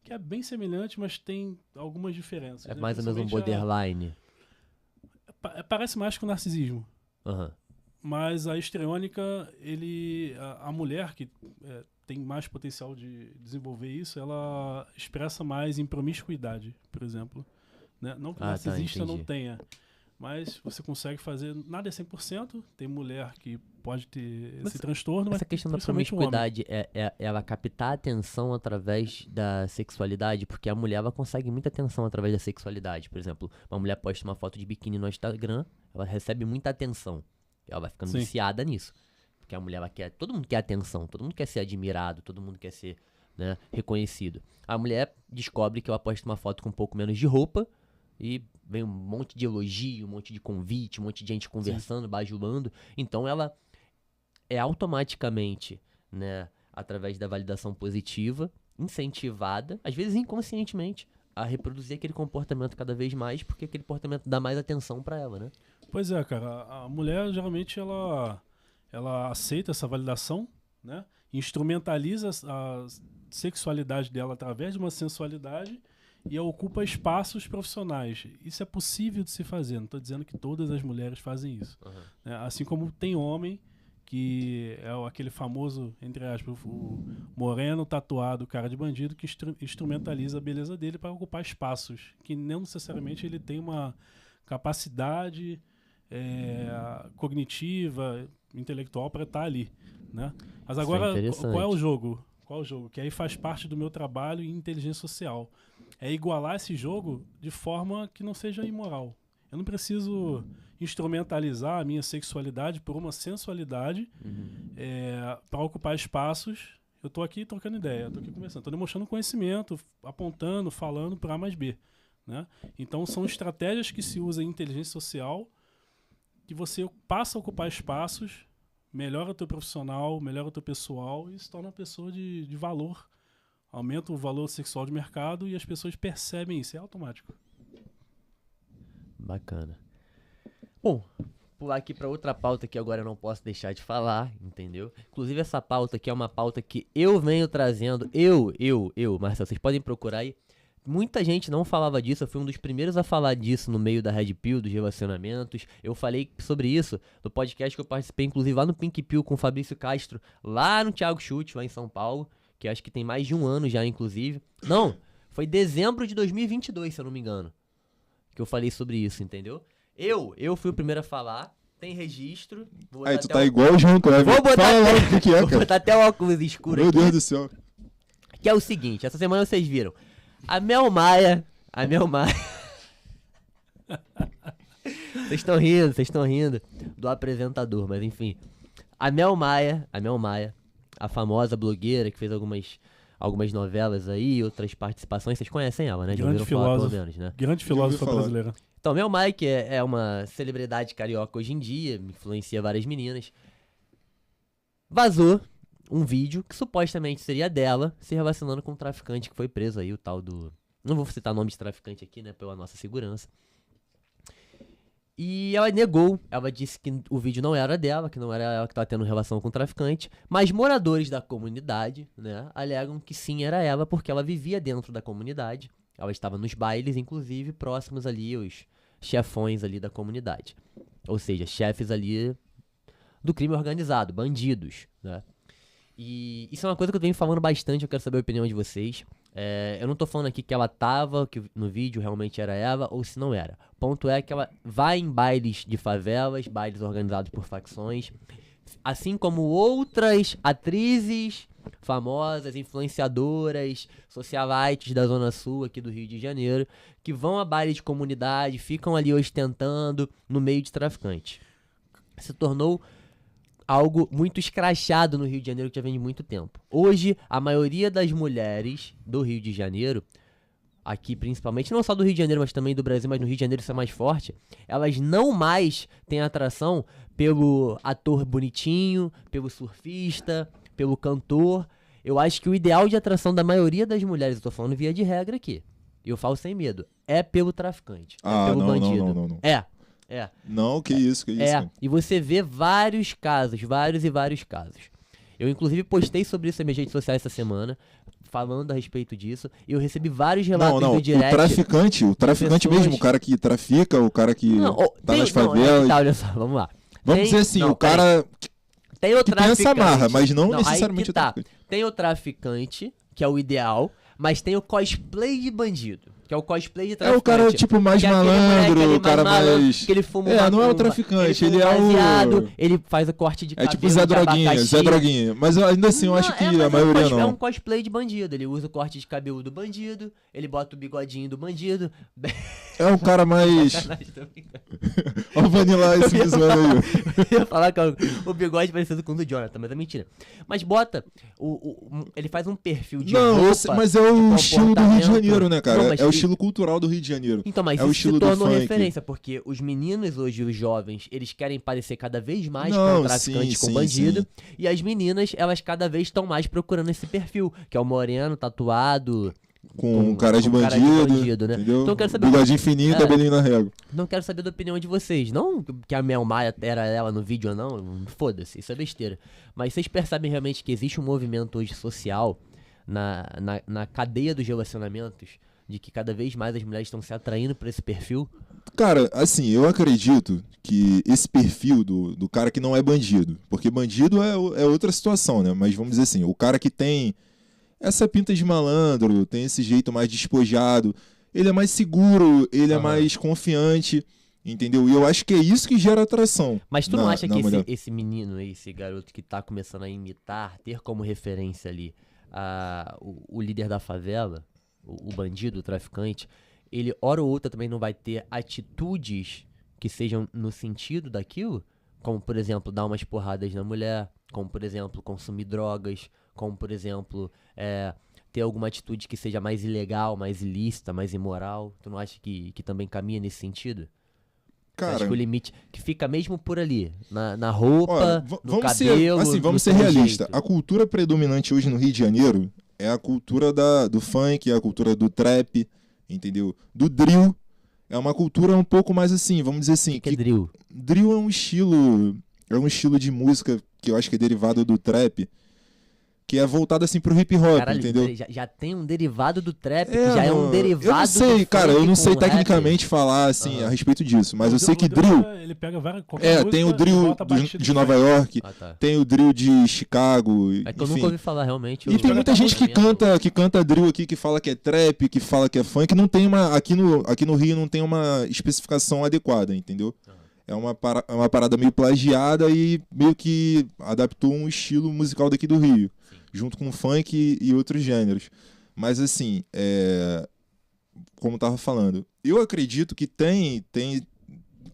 que é bem semelhante, mas tem algumas diferenças. É né? mais ou menos um Principalmente borderline. parece mais que o narcisismo. Aham. Mas a histriônica, a mulher que tem mais potencial de desenvolver isso, ela expressa mais em promiscuidade, por exemplo. Né? Não que o narcisista não tenha, mas você consegue fazer... Nada é 100%, tem mulher que pode ter esse transtorno, mas essa questão da principalmente o homem. promiscuidade é ela captar a atenção através da sexualidade, porque a mulher ela consegue muita atenção através da sexualidade. Por exemplo, uma mulher posta uma foto de biquíni no Instagram, ela recebe muita atenção. Ela vai ficando viciada nisso. Porque a mulher, ela quer... Todo mundo quer atenção, todo mundo quer ser admirado, todo mundo quer ser, né, reconhecido. A mulher descobre que ela posta uma foto com um pouco menos de roupa e vem um monte de elogio, um monte de convite, um monte de gente conversando, bajulando. Então ela é automaticamente, né, através da validação positiva, incentivada, às vezes inconscientemente, a reproduzir aquele comportamento cada vez mais, porque aquele comportamento dá mais atenção pra ela, né? Pois é, cara. A mulher, geralmente, ela aceita essa validação, né? Instrumentaliza a sexualidade dela através de uma sensualidade e ocupa espaços profissionais. Isso é possível de se fazer. Não estou dizendo que todas as mulheres fazem isso. Né? Assim como tem homem que é aquele famoso, entre aspas, o moreno tatuado, cara de bandido, que instrumentaliza a beleza dele para ocupar espaços, que não necessariamente ele tem uma capacidade cognitiva, intelectual para estar ali, né? Mas agora, interessante. qual é o jogo? Qual é o jogo? Que aí faz parte do meu trabalho em inteligência social. É igualar esse jogo de forma que não seja imoral. Eu não preciso instrumentalizar a minha sexualidade por uma sensualidade para ocupar espaços. Eu tô aqui trocando ideia, tô aqui conversando, tô demonstrando conhecimento, apontando, falando para A mais B, né? Então são estratégias que se usam em inteligência social que você passa a ocupar espaços, melhora o teu profissional, melhora o teu pessoal e se torna uma pessoa de valor. Aumenta o valor sexual de mercado e as pessoas percebem isso, é automático. Bacana. Bom, pular aqui para outra pauta que agora eu não posso deixar de falar, entendeu? Inclusive essa pauta aqui é uma pauta que eu venho trazendo, Marcelo, vocês podem procurar aí. Muita gente não falava disso, eu fui um dos primeiros a falar disso no meio da Red Pill, dos relacionamentos. Eu falei sobre isso no podcast que eu participei, inclusive lá no Pink Pill com o Fabrício Castro, lá no Thiago Chute, lá em São Paulo, que acho que tem mais de um ano já, inclusive. Não, foi dezembro de 2022, se eu não me engano, que eu falei sobre isso, entendeu? Eu fui o primeiro a falar, tem registro. Aí tu tá igual junto, né? Vou botar Fala até... logo o que é, Vou cara. botar até o óculos escuro Meu aqui. Deus do céu. Que é o seguinte, essa semana vocês viram. A Mel Maia... Vocês estão rindo do apresentador, mas enfim. A Mel Maia, a famosa blogueira que fez algumas novelas aí, outras participações, vocês conhecem ela, né? Já Grande ouviram falar pelo filósofa. menos, né? Grande Já ouvi filósofa falar. brasileira. Então, Mel Maia, que é uma celebridade carioca hoje em dia, influencia várias meninas, vazou um vídeo que supostamente seria dela se relacionando com um traficante que foi preso aí, o tal do... Não vou citar nome de traficante aqui, né, pela nossa segurança. E ela negou, ela disse que o vídeo não era dela, que não era ela que estava tendo relação com o traficante, mas moradores da comunidade, né, alegam que sim, era ela, porque ela vivia dentro da comunidade, ela estava nos bailes, inclusive, próximos ali, os chefões ali da comunidade. Ou seja, chefes ali do crime organizado, bandidos, né. E isso é uma coisa que eu venho falando bastante, eu quero saber a opinião de vocês. Eu não tô falando aqui que ela tava, que no vídeo realmente era ela, ou se não era. O ponto é que ela vai em bailes de favelas, bailes organizados por facções, assim como outras atrizes famosas, influenciadoras, socialites da Zona Sul aqui do Rio de Janeiro, que vão a bailes de comunidade, ficam ali ostentando no meio de traficantes. Se tornou algo muito escrachado no Rio de Janeiro que já vem de muito tempo. Hoje, a maioria das mulheres do Rio de Janeiro, aqui principalmente, não só do Rio de Janeiro, mas também do Brasil, mas no Rio de Janeiro isso é mais forte, elas não mais têm atração pelo ator bonitinho, pelo surfista, pelo cantor. Eu acho que o ideal de atração da maioria das mulheres, eu tô falando via de regra aqui, e eu falo sem medo, é pelo traficante, é pelo bandido. Não. É. Não, que isso, cara. E você vê vários casos. Eu, inclusive, postei sobre isso nas minhas redes sociais essa semana, falando a respeito disso, e eu recebi vários relatos Não, do direct. o traficante pessoas- mesmo, o cara que trafica, o cara que tá nas favelas. Olha só, vamos lá. Vamos dizer assim, o cara Tem o que tem essa traficante. marra, mas não aí necessariamente que o tá. traficante. Tem o traficante, que é o ideal, mas tem o cosplay de bandido, que é o cosplay de É traficante. o cara, tipo, mais Que é aquele malandro, moleque, o cara malandro, mais... que ele fuma não é o traficante, ele ele é fuma o... baseado, ele faz o corte de É cabelo tipo Zé de abacaxi. Zé Droguinha. Mas ainda assim, eu acho que mas a maioria É não. um cosplay de bandido. Ele usa o corte de cabelo do bandido, ele bota o bigodinho do bandido. É um cara mais... Sacanagem, tô brincando. Olha o Vanilla Ice me zoando aí. Eu ia falar que o bigode parecido com o do Jonathan, mas é mentira. Mas bota, ele faz um perfil de Não, roupa, mas é o de estilo do Rio de comportamento. Janeiro, né, cara? Não, mas É o e- estilo cultural do Rio de Janeiro. Então, mas É o isso estilo se do tornou funk. referência, porque os meninos hoje, os jovens, eles querem parecer cada vez mais Não, com traficante, sim, com sim, bandido, sim. e as meninas, elas cada vez estão mais procurando esse perfil, que é o moreno, tatuado, Com cara de com cara de bandido, bandido, né? entendeu? Então eu quero saber- Bigodinho fininho, É. cabelinho na régua. Não quero saber da opinião de vocês. Não que a Mel Maia era ela no vídeo ou não. Foda-se, isso é besteira. Mas vocês percebem realmente que existe um movimento hoje social na cadeia dos relacionamentos, de que cada vez mais as mulheres estão se atraindo por esse perfil? Cara, assim, eu acredito que esse perfil do cara que não é bandido, porque bandido é outra situação, né? Mas vamos dizer assim, o cara que tem essa pinta de malandro, tem esse jeito mais despojado, ele é mais seguro, ele é mais confiante, entendeu? E eu acho que é isso que gera atração. Mas tu não acha que mulher. esse menino aí, esse garoto que tá começando a imitar, ter como referência ali o líder da favela, o bandido, o traficante, ele hora ou outra também não vai ter atitudes que sejam no sentido daquilo? Como, por exemplo, dar umas porradas na mulher, como, por exemplo, consumir drogas, como, por exemplo, ter alguma atitude que seja mais ilegal, mais ilícita, mais imoral. Tu não acha que também caminha nesse sentido? Cara, Acho que o limite que fica mesmo por ali, na roupa, olha, no vamos cabelo, vamos ser no realistas. jeito. A cultura predominante hoje no Rio de Janeiro é a cultura do funk, é a cultura do trap, entendeu? Do drill. É uma cultura um pouco mais assim, vamos dizer assim. O que é drill? Drill é um estilo de música que eu acho que é derivado do trap, que é voltado assim pro hip hop, Caralho, entendeu? já tem um derivado do trap, que já é um derivado eu não sei, do cara, funk eu não sei com rap. tecnicamente falar assim a respeito disso, mas eu sei que O drill ele pega qualquer tem o música e drill bota a batida de Nova York, Ah, tá. tem o drill de Chicago, É que eu enfim. nunca ouvi falar realmente. E tem muita gente que canta drill aqui, que fala que é trap, que fala que é funk, não tem aqui no Rio não tem uma especificação adequada, entendeu? É uma parada meio plagiada e meio que adaptou um estilo musical daqui do Rio, junto com funk e outros gêneros. Mas assim, como eu tava falando, eu acredito que tem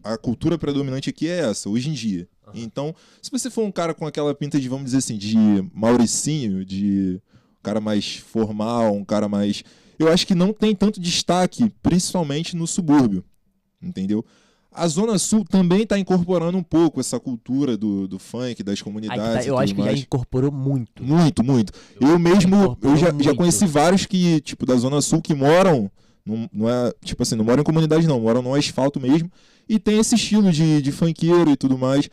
a cultura predominante aqui é essa, hoje em dia. Então, se você for um cara com aquela pinta de, vamos dizer assim, de Mauricinho, de um cara mais formal, um cara mais... Eu acho que não tem tanto destaque, principalmente no subúrbio, entendeu? A Zona Sul também está incorporando um pouco essa cultura do funk, das comunidades. Eu acho que já incorporou muito. Muito. Eu já conheci vários que, tipo, da Zona Sul que moram, não é, tipo assim, não moram em comunidade não, moram no asfalto mesmo, e tem esse estilo de funkeiro e tudo mais.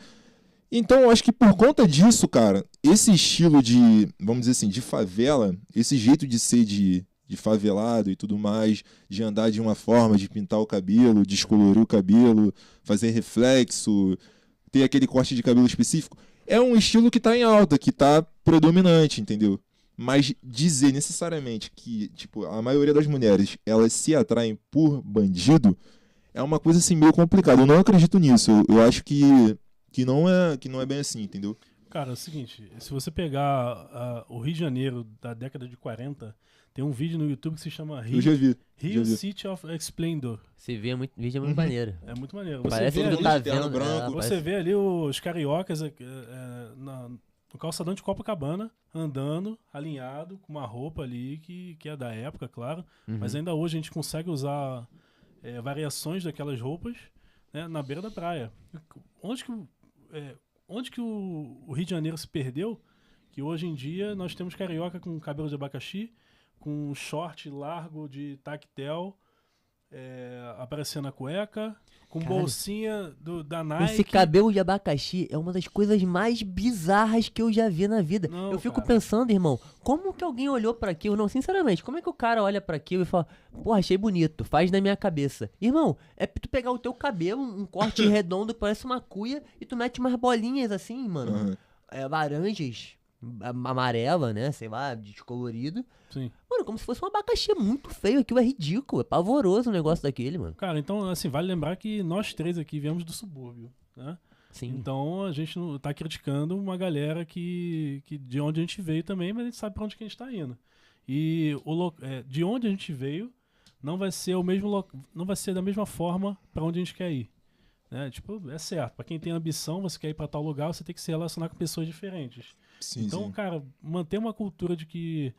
Então, eu acho que por conta disso, cara, esse estilo de, vamos dizer assim, de favela, esse jeito de ser de favelado e tudo mais, de andar de uma forma, de pintar o cabelo, descolorir o cabelo, fazer reflexo, ter aquele corte de cabelo específico, é um estilo que tá em alta, que tá predominante, entendeu? Mas dizer necessariamente que, tipo, a maioria das mulheres, elas se atraem por bandido, é uma coisa assim meio complicada. Eu não acredito nisso. Eu acho que não é bem assim, entendeu? Cara, é o seguinte, se você pegar o Rio de Janeiro da década de 40, tem um vídeo no YouTube que se chama Eu já vi. Rio City of Splendor. Você vê vídeo é muito maneiro. É muito maneiro. Parece vê que tu ali, tá terno vendo. branco. você vê ali os cariocas no calçadão de Copacabana, andando, alinhado, com uma roupa ali que é da época, claro. Mas ainda hoje a gente consegue usar variações daquelas roupas, né, na beira da praia. Onde que o Rio de Janeiro se perdeu? Que hoje em dia nós temos carioca com cabelo de abacaxi, com um short largo de tactel, aparecendo a cueca, com Cara, bolsinha da Nike. Esse cabelo de abacaxi é uma das coisas mais bizarras que eu já vi na vida. Não, eu fico cara. pensando, irmão, como que alguém olhou pra aquilo? Não, sinceramente, como é que o cara olha pra aquilo e fala, porra, achei bonito, faz na minha cabeça. Irmão, é tu pegar o teu cabelo, um corte redondo que parece uma cuia, e tu mete umas bolinhas assim, mano, laranjas, amarela, né, sei lá, descolorido. Sim. Mano, como se fosse um abacaxi, é muito feio, aquilo é ridículo, é pavoroso o negócio daquele, mano. Cara, então, assim, vale lembrar que nós três aqui viemos do subúrbio, né? Sim. Então a gente não tá criticando uma galera que de onde a gente veio também, mas a gente sabe pra onde que a gente tá indo. E de onde a gente veio não vai ser não vai ser da mesma forma pra onde a gente quer ir. Né? Tipo, é certo. Pra quem tem ambição, você quer ir pra tal lugar, você tem que se relacionar com pessoas diferentes. Sim, Então, sim. cara, manter uma cultura de que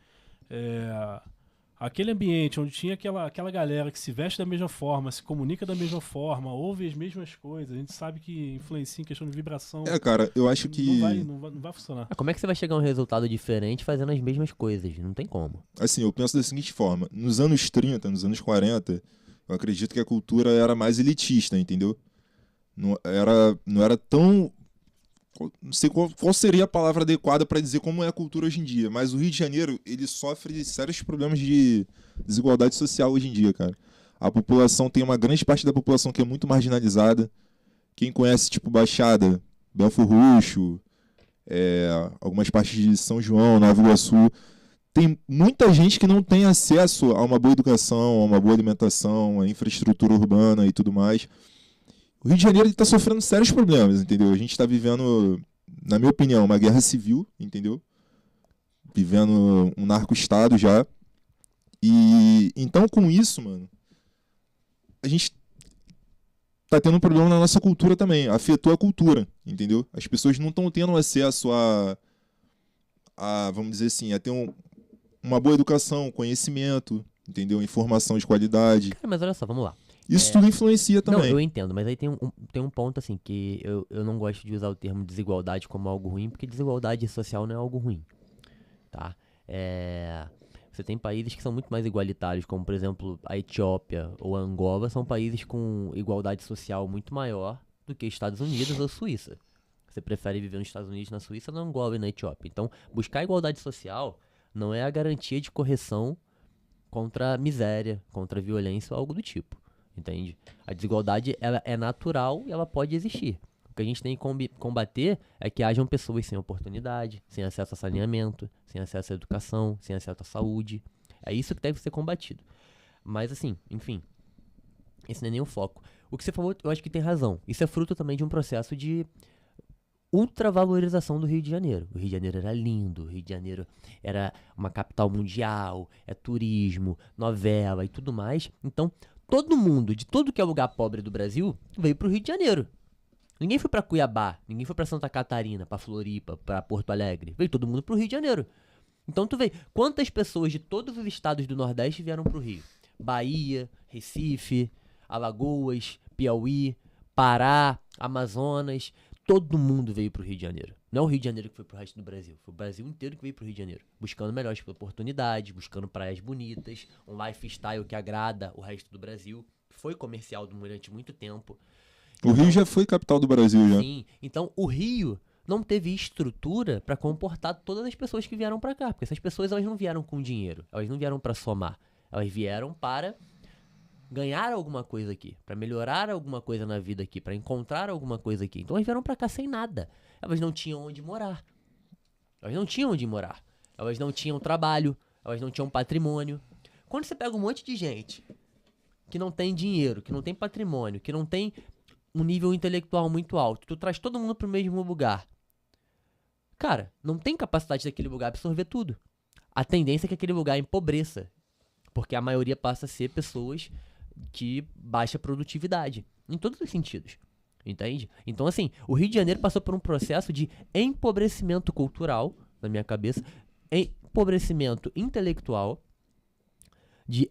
aquele ambiente onde tinha aquela galera que se veste da mesma forma, se comunica da mesma forma, ouve as mesmas coisas, a gente sabe que influencia em questão de vibração. Cara, eu acho que... Não vai funcionar. Como é que você vai chegar a um resultado diferente fazendo as mesmas coisas? Não tem como. Assim, eu penso da seguinte forma. Nos anos 30, nos anos 40, eu acredito que a cultura era mais elitista, entendeu? Não era tão... Não sei qual seria a palavra adequada para dizer como é a cultura hoje em dia, mas o Rio de Janeiro, ele sofre sérios problemas de desigualdade social hoje em dia, cara. A população tem uma grande parte da população que é muito marginalizada, Quem conhece, tipo, Baixada, Belfor Roxo, algumas partes de São João, Nova Iguaçu, tem muita gente que não tem acesso a uma boa educação, a uma boa alimentação, a infraestrutura urbana e tudo mais. O Rio de Janeiro está sofrendo sérios problemas, entendeu? A gente está vivendo, na minha opinião, uma guerra civil, entendeu? Vivendo um narco-estado já. E então, com isso, mano, a gente tá tendo um problema na nossa cultura também. Afetou a cultura, entendeu? As pessoas não estão tendo acesso a, vamos dizer assim, a ter uma boa educação, conhecimento, entendeu? Informação de qualidade. Cara, mas olha só, vamos lá. Isso tudo influencia também. Não, eu entendo, mas aí tem um ponto assim, que eu não gosto de usar o termo desigualdade como algo ruim, porque desigualdade social não é algo ruim, tá? Você tem países que são muito mais igualitários, como por exemplo a Etiópia ou a Angola, são países com igualdade social muito maior do que Estados Unidos ou Suíça. Você prefere viver nos Estados Unidos, na Suíça, na Angola e na Etiópia. Então, buscar igualdade social não é a garantia de correção contra a miséria, contra a violência ou algo do tipo, entende? A desigualdade ela é natural e ela pode existir. O que a gente tem que combater é que hajam pessoas sem oportunidade, sem acesso a saneamento, sem acesso à educação, sem acesso à saúde. É isso que deve ser combatido. Mas assim, enfim, esse não é nem o foco. O que você falou, eu acho que tem razão. Isso é fruto também de um processo de ultravalorização do Rio de Janeiro. O Rio de Janeiro era lindo, o Rio de Janeiro era uma capital mundial, turismo, novela e tudo mais. Então, todo mundo, de todo que é lugar pobre do Brasil, veio pro Rio de Janeiro. Ninguém foi pra Cuiabá, ninguém foi pra Santa Catarina, pra Floripa, pra Porto Alegre. Veio todo mundo pro Rio de Janeiro. Então tu vê, quantas pessoas de todos os estados do Nordeste vieram pro Rio? Bahia, Recife, Alagoas, Piauí, Pará, Amazonas. Todo mundo veio pro Rio de Janeiro. Não é o Rio de Janeiro que foi pro resto do Brasil. Foi o Brasil inteiro que veio pro Rio de Janeiro. Buscando melhores oportunidades, buscando praias bonitas, um lifestyle que agrada o resto do Brasil. Foi comercial durante muito tempo. O Rio já foi capital do Brasil, já. Sim, então o Rio não teve estrutura para comportar todas as pessoas que vieram para cá, porque essas pessoas elas não vieram com dinheiro, elas não vieram para somar, elas vieram para ganhar alguma coisa aqui, para melhorar alguma coisa na vida aqui, para encontrar alguma coisa aqui. Então elas vieram para cá sem nada, elas não tinham onde morar, elas não tinham trabalho, elas não tinham patrimônio. Quando você pega um monte de gente que não tem dinheiro, que não tem patrimônio, que não tem um nível intelectual muito alto, tu traz todo mundo pro mesmo lugar. Cara, não tem capacidade daquele lugar absorver tudo. A tendência é que aquele lugar empobreça, porque a maioria passa a ser pessoas de baixa produtividade, em todos os sentidos, entende? Então assim, o Rio de Janeiro passou por um processo de empobrecimento cultural, na minha cabeça, empobrecimento intelectual, de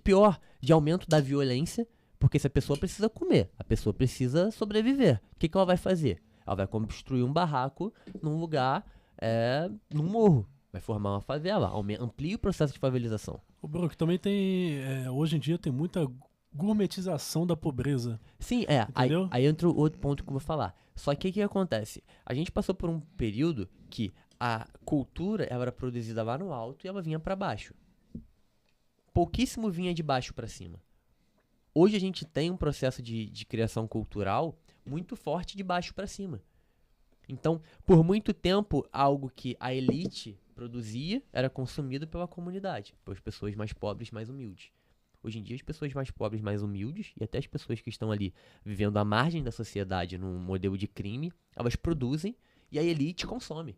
pior, de aumento da violência. Porque se a pessoa precisa comer, a pessoa precisa sobreviver, o que ela vai fazer? Ela vai construir um barraco num lugar, num morro. Vai formar uma favela, amplia o processo de favelização. O Brook, também tem, hoje em dia tem muita gourmetização da pobreza. Sim, aí entra o outro ponto que eu vou falar. Só que o que acontece? A gente passou por um período que a cultura ela era produzida lá no alto e ela vinha para baixo. Pouquíssimo vinha de baixo para cima. Hoje a gente tem um processo de criação cultural muito forte de baixo para cima. Então, por muito tempo, algo que a elite produzia era consumido pela comunidade, pelas pessoas mais pobres, mais humildes. Hoje em dia, as pessoas mais pobres, mais humildes, e até as pessoas que estão ali vivendo à margem da sociedade num modelo de crime, elas produzem e a elite consome.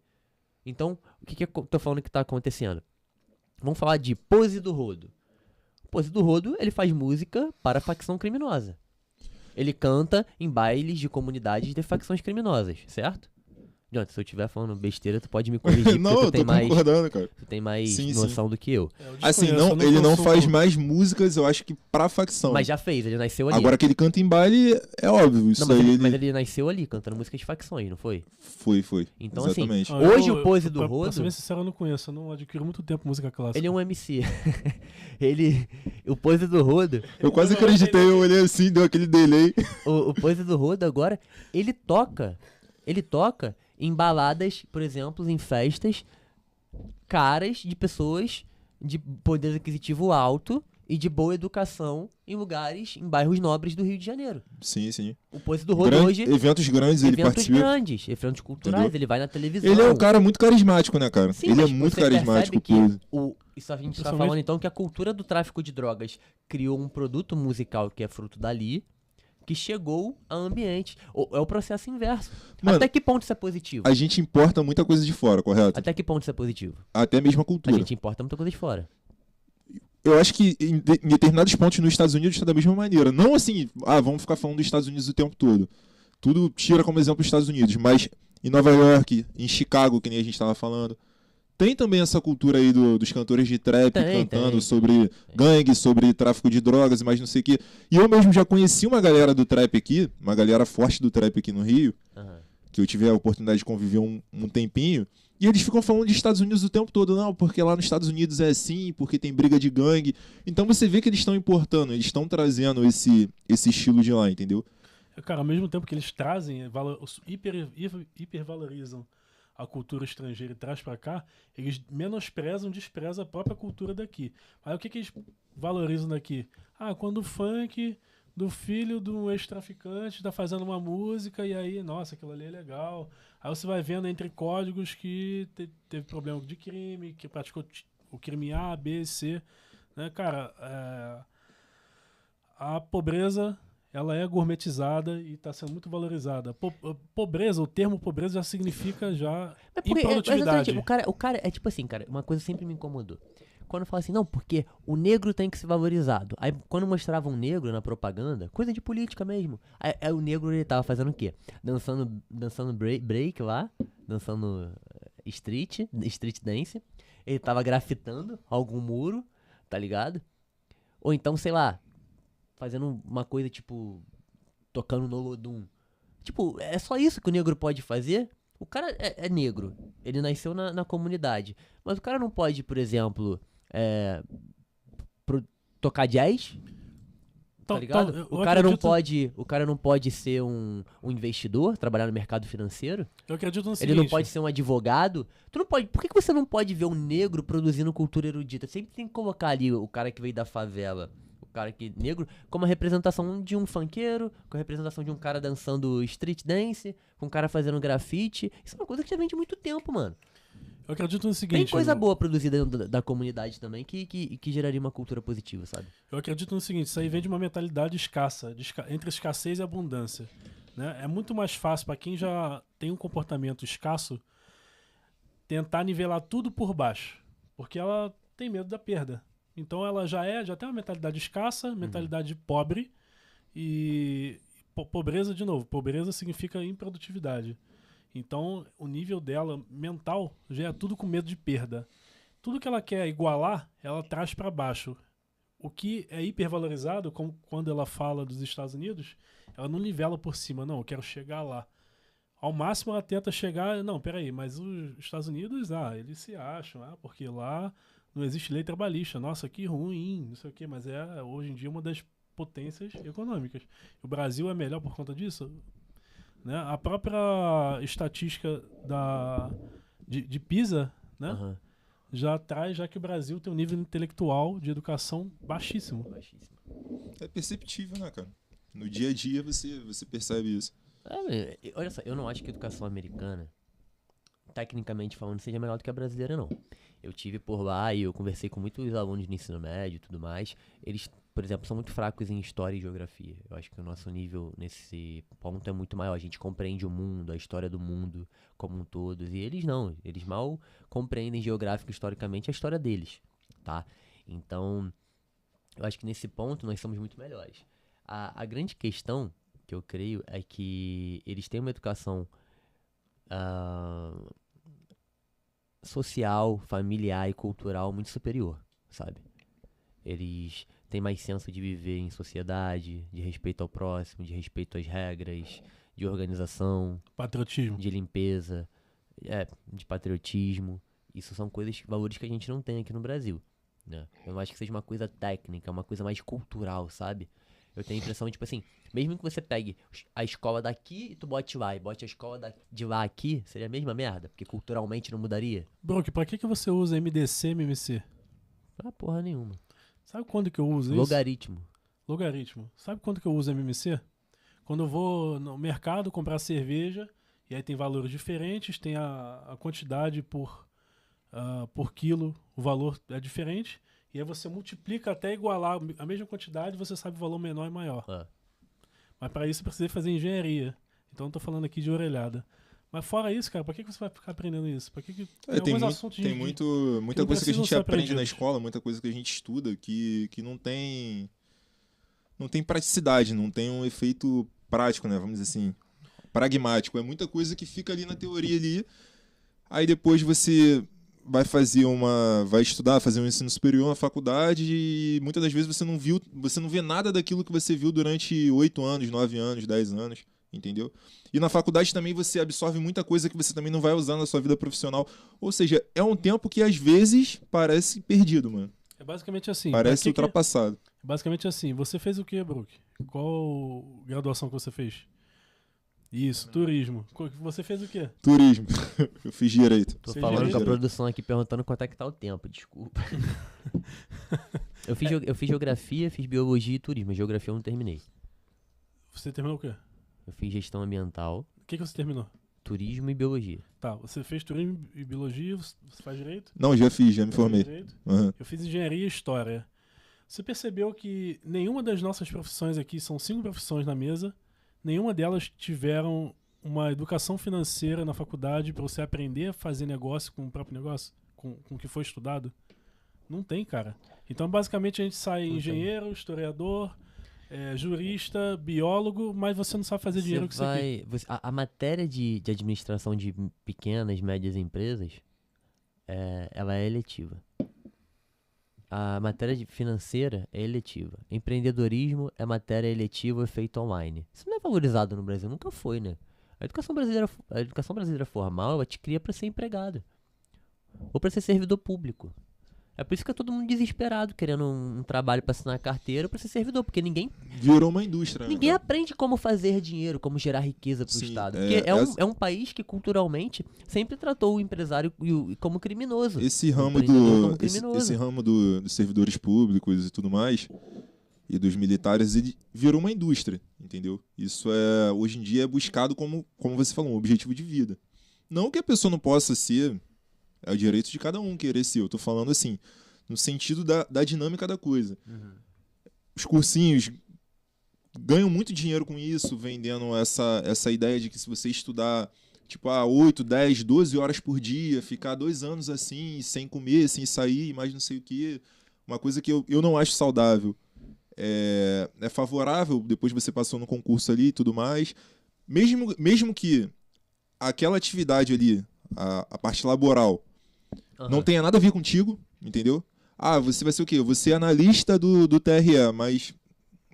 Então, o que eu tô falando que está acontecendo? Vamos falar de Pose do Rodo. Pose do Rodo, ele faz música para a facção criminosa. Ele canta em bailes de comunidades de facções criminosas, certo? Jonathan, se eu estiver falando besteira, tu pode me corrigir, Não, porque eu tô concordando, cara. tu tem mais Sim, noção do que eu. Assim, ele não faz mais músicas, eu acho que pra facção. Mas já fez, ele nasceu ali. Agora que ele canta em baile, é óbvio. Isso Não, aí mas ele nasceu ali, cantando músicas de facções, não foi? Foi. Então, exatamente. assim, hoje o Pose do Pra Rodo... ser bem sincero, eu não conheço. Eu não adquiro muito tempo música clássica. Ele é um MC. O Pose do Rodo... Eu quase acreditei, eu olhei assim, deu aquele delay. O Pose do Rodo agora, ele toca em baladas, por exemplo, em festas caras de pessoas de poder aquisitivo alto e de boa educação em lugares, em bairros nobres do Rio de Janeiro. Sim, sim. O Pose do Rodo hoje, Eventos grandes ele eventos participa. grandes, eventos culturais, Entendeu? ele vai na televisão. Ele é um cara muito carismático, né, cara? Sim, ele é mas muito você carismático. percebe que Pose. isso a gente tá Principalmente- falando então que a cultura do tráfico de drogas criou um produto musical que é fruto dali, que chegou a ambiente. É o processo inverso. Mano, Até que ponto isso é positivo? A gente importa muita coisa de fora, correto? Até que ponto isso é positivo? Até mesmo a A cultura. gente importa muita coisa de fora. Eu acho que em determinados pontos nos Estados Unidos está da mesma maneira. Não assim, vamos ficar falando dos Estados Unidos o tempo todo. Tudo tira como exemplo os Estados Unidos, mas em Nova York, em Chicago, que nem a gente estava falando, tem também essa cultura aí dos cantores de trap cantando tem. sobre gangue, sobre tráfico de drogas e mais não sei o quê. E eu mesmo já conheci uma galera do trap aqui, uma galera forte do trap aqui no Rio, Aham. que eu tive a oportunidade de conviver um tempinho, e eles ficam falando de Estados Unidos o tempo todo, não, porque lá nos Estados Unidos é assim, porque tem briga de gangue. Então você vê que eles estão importando, eles estão trazendo esse estilo de lá, entendeu? Cara, ao mesmo tempo que eles trazem, hipervalorizam a cultura estrangeira e traz pra cá, eles desprezam a própria cultura daqui. Aí o que eles valorizam daqui? Quando o funk do filho de um ex-traficante tá fazendo uma música e aí, nossa, aquilo ali é legal. Aí você vai vendo entre códigos que teve problema de crime, que praticou o crime A, B, C. Né? Cara, a pobreza, ela é gourmetizada e está sendo muito valorizada. Pobreza, o termo pobreza já significa já improdutividade. O cara é tipo assim, cara, uma coisa sempre me incomodou. Quando fala assim, não, porque o negro tem que ser valorizado. Aí quando mostrava um negro na propaganda, coisa de política mesmo. Aí o negro ele tava fazendo o quê? Dançando break lá, dançando street dance. Ele tava grafitando algum muro, tá ligado? Ou então, sei lá, fazendo uma coisa tipo, tocando no Olodum. Tipo, é só isso que o negro pode fazer? O cara é negro, ele nasceu na comunidade. Mas o cara não pode, por exemplo, tocar jazz, tá ligado? O cara não pode ser um investidor, trabalhar no mercado financeiro. Eu acredito no Ele seguinte, não pode ser um advogado. Tu não pode. Por que você não pode ver um negro produzindo cultura erudita? Sempre tem que colocar ali o cara que veio da favela, o cara que negro, como a representação de um funkeiro, com a representação de um cara dançando street dance, com um cara fazendo grafite. Isso é uma coisa que já vem de muito tempo, mano. eu acredito no seguinte. Tem coisa boa produzida dentro da comunidade também que geraria uma cultura positiva, sabe? Eu acredito no seguinte, isso aí vem de uma mentalidade escassa, entre escassez e abundância. Né? É muito mais fácil para quem já tem um comportamento escasso tentar nivelar tudo por baixo, porque ela tem medo da perda. Então ela já tem uma mentalidade escassa, mentalidade pobre e pobreza de novo. Pobreza significa improdutividade. Então o nível dela mental já é tudo com medo de perda. Tudo que ela quer igualar, ela traz para baixo. O que é hipervalorizado, como quando ela fala dos Estados Unidos, ela não nivela por cima, não, eu quero chegar lá. Ao máximo ela tenta chegar, não, peraí, mas os Estados Unidos, eles se acham, porque lá não existe lei trabalhista, nossa, que ruim, não sei o quê, mas é hoje em dia uma das potências econômicas. O Brasil é melhor por conta disso? Né? A própria estatística de PISA, né? Aham. Já traz que o Brasil tem um nível intelectual de educação baixíssimo. Baixíssimo. É perceptível, né, cara? No dia a dia você percebe isso. Olha só, eu não acho que a educação americana, tecnicamente falando, seja melhor do que a brasileira, não. Eu tive por lá e eu conversei com muitos alunos no ensino médio e tudo mais. Eles, por exemplo, são muito fracos em história e geografia. Eu acho que o nosso nível nesse ponto é muito maior. A gente compreende o mundo, a história do mundo como um todo. E eles não. Eles mal compreendem geográfico historicamente a história deles, tá? Então, eu acho que nesse ponto nós somos muito melhores. A grande questão que eu creio é que eles têm uma educação social, familiar e cultural muito superior, sabe? Eles têm mais senso de viver em sociedade, de respeito ao próximo, de respeito às regras, de organização, Patriotismo. de limpeza, de patriotismo. Isso são valores que a gente não tem aqui no Brasil, né? Eu não acho que seja uma coisa técnica, uma coisa mais cultural, sabe? Eu tenho a impressão, tipo assim, mesmo que você pegue a escola daqui e tu bote lá, e bote a escola de lá aqui, seria a mesma merda, porque culturalmente não mudaria. Brock, pra que você usa MDC e MMC? Ah, porra nenhuma. Sabe quando que eu uso isso? Logaritmo. Logaritmo. Sabe quando que eu uso MMC? Quando eu vou no mercado comprar cerveja, e aí tem valores diferentes, tem a quantidade por quilo, o valor é diferente, e aí você multiplica até igualar a mesma quantidade, você sabe o valor menor e maior. Ah. Mas para isso eu precisei fazer engenharia. Então eu tô falando aqui de orelhada. Mas fora isso, cara, pra que você vai ficar aprendendo isso? Pra que Tem, alguns muito, assuntos tem de- muita não coisa que a precisam gente ser aprende na aprendidos. escola, muita coisa que a gente estuda que não tem praticidade, não tem um efeito prático, né? Vamos dizer assim, pragmático. É muita coisa que fica ali na teoria ali. Aí depois você vai estudar, fazer um ensino superior na faculdade e muitas das vezes você não vê nada daquilo que você viu durante 8 anos, 9 anos, 10 anos, entendeu? E na faculdade também você absorve muita coisa que você também não vai usar na sua vida profissional. Ou seja, é um tempo que às vezes parece perdido, mano. É basicamente assim. Parece pra que ultrapassado. basicamente assim. Você fez o que, Brook? Qual graduação que você fez? Isso, turismo. Você fez o quê? Turismo. Eu fiz direito. Tô Você falando com a direito? produção aqui perguntando quanto é que tá o tempo, desculpa. eu fiz geografia, fiz biologia e turismo. Geografia eu não terminei. Você terminou o quê? Eu fiz gestão ambiental, O que você terminou? turismo e biologia. Tá, você fez turismo e biologia, você faz direito? Não, já fiz, já me Faz formei. direito? Aham. Eu fiz engenharia e história. Você percebeu que nenhuma das nossas profissões aqui, são 5 profissões na mesa, nenhuma delas tiveram uma educação financeira na faculdade para você aprender a fazer negócio com o próprio negócio? Com o que foi estudado? Não tem, cara. Então, basicamente, a gente sai Não tem. engenheiro, historiador, jurista, biólogo, mas você não sabe fazer dinheiro com isso aqui. A matéria de administração de pequenas, médias empresas, ela é eletiva. A matéria financeira é eletiva. Empreendedorismo é matéria eletiva feita online. Isso não é valorizado no Brasil, nunca foi, né? A educação brasileira formal, ela te cria para ser empregado. Ou para ser servidor público. É por isso que é todo mundo desesperado, querendo um trabalho para assinar a carteira para ser servidor, porque ninguém Virou uma indústria. Ninguém né? aprende como fazer dinheiro, como gerar riqueza pro Sim, Estado. é, Porque é um país que culturalmente sempre tratou o empresário como criminoso. Esse O ramo, empreendedor como esse criminoso. ramo dos servidores públicos e tudo mais, e dos militares, ele virou uma indústria, entendeu? Isso hoje em dia é buscado como você falou, um objetivo de vida. Não que a pessoa não possa ser, é o direito de cada um querer ser. Eu tô falando assim, no sentido da dinâmica da coisa. Os cursinhos ganham muito dinheiro com isso, vendendo essa ideia de que se você estudar tipo 8, 10, 12 horas por dia, ficar 2 anos assim, sem comer, sem sair, mais não sei o que, uma coisa que eu não acho saudável. É favorável, depois você passou no concurso ali e tudo mais, mesmo que aquela atividade ali, a parte laboral, não tenha nada a ver contigo, entendeu? Você vai ser o quê? Você é analista do TRE, mas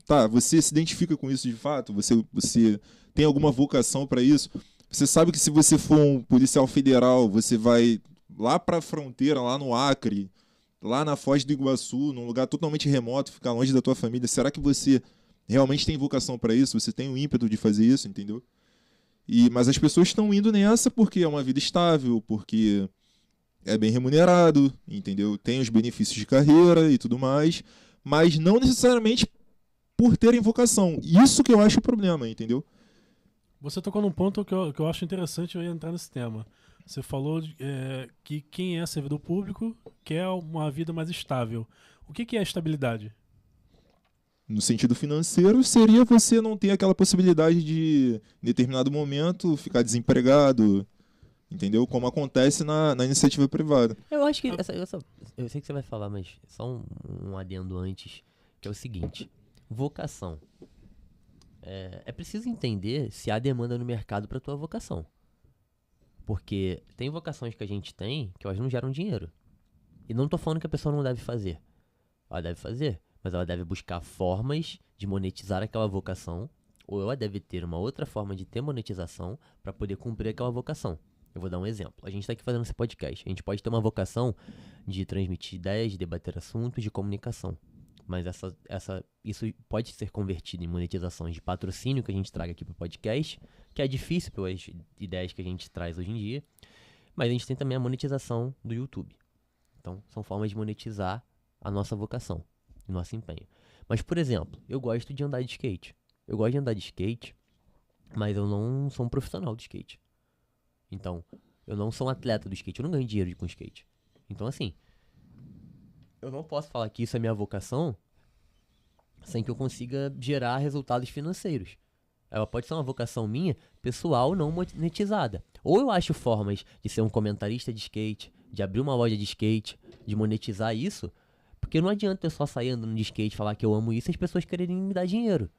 tá, você se identifica com isso de fato? Você tem alguma vocação para isso? Você sabe que se você for um policial federal, você vai lá para a fronteira, lá no Acre, lá na Foz do Iguaçu, num lugar totalmente remoto, ficar longe da tua família. Será que você realmente tem vocação para isso? Você tem o ímpeto de fazer isso, entendeu? Mas as pessoas estão indo nessa porque é uma vida estável, porque é bem remunerado, entendeu? Tem os benefícios de carreira e tudo mais, mas não necessariamente por terem vocação. Isso que eu acho o problema, entendeu? Você tocou num ponto que eu acho interessante eu ia entrar nesse tema. Você falou que quem é servidor público quer uma vida mais estável. O que é estabilidade? No sentido financeiro, seria você não ter aquela possibilidade de, em determinado momento, ficar desempregado, entendeu? Como acontece na iniciativa privada. Eu acho que eu sei que você vai falar, mas só um adendo antes, que é o seguinte: vocação. É preciso entender se há demanda no mercado para tua vocação. Porque tem vocações que a gente tem que elas não geram dinheiro. E não tô falando que a pessoa não deve fazer. Ela deve fazer, mas ela deve buscar formas de monetizar aquela vocação, ou ela deve ter uma outra forma de ter monetização para poder cumprir aquela vocação. Eu vou dar um exemplo. A gente está aqui fazendo esse podcast. A gente pode ter uma vocação de transmitir ideias, de debater assuntos, de comunicação. Mas isso pode ser convertido em monetizações de patrocínio que a gente traga aqui para o podcast, que é difícil pelas ideias que a gente traz hoje em dia. Mas a gente tem também a monetização do YouTube. Então, são formas de monetizar a nossa vocação. e nosso empenho. Mas, por exemplo, eu gosto de andar de skate. Eu gosto de andar de skate, mas eu não sou um profissional de skate. Então, eu não sou um atleta do skate, eu não ganho dinheiro com skate. Então, assim, eu não posso falar que isso é minha vocação sem que eu consiga gerar resultados financeiros. Ela pode ser uma vocação minha, pessoal, não monetizada. Ou eu acho formas de ser um comentarista de skate, de abrir uma loja de skate, de monetizar isso, porque não adianta eu só sair andando de skate e falar que eu amo isso e as pessoas quererem me dar dinheiro.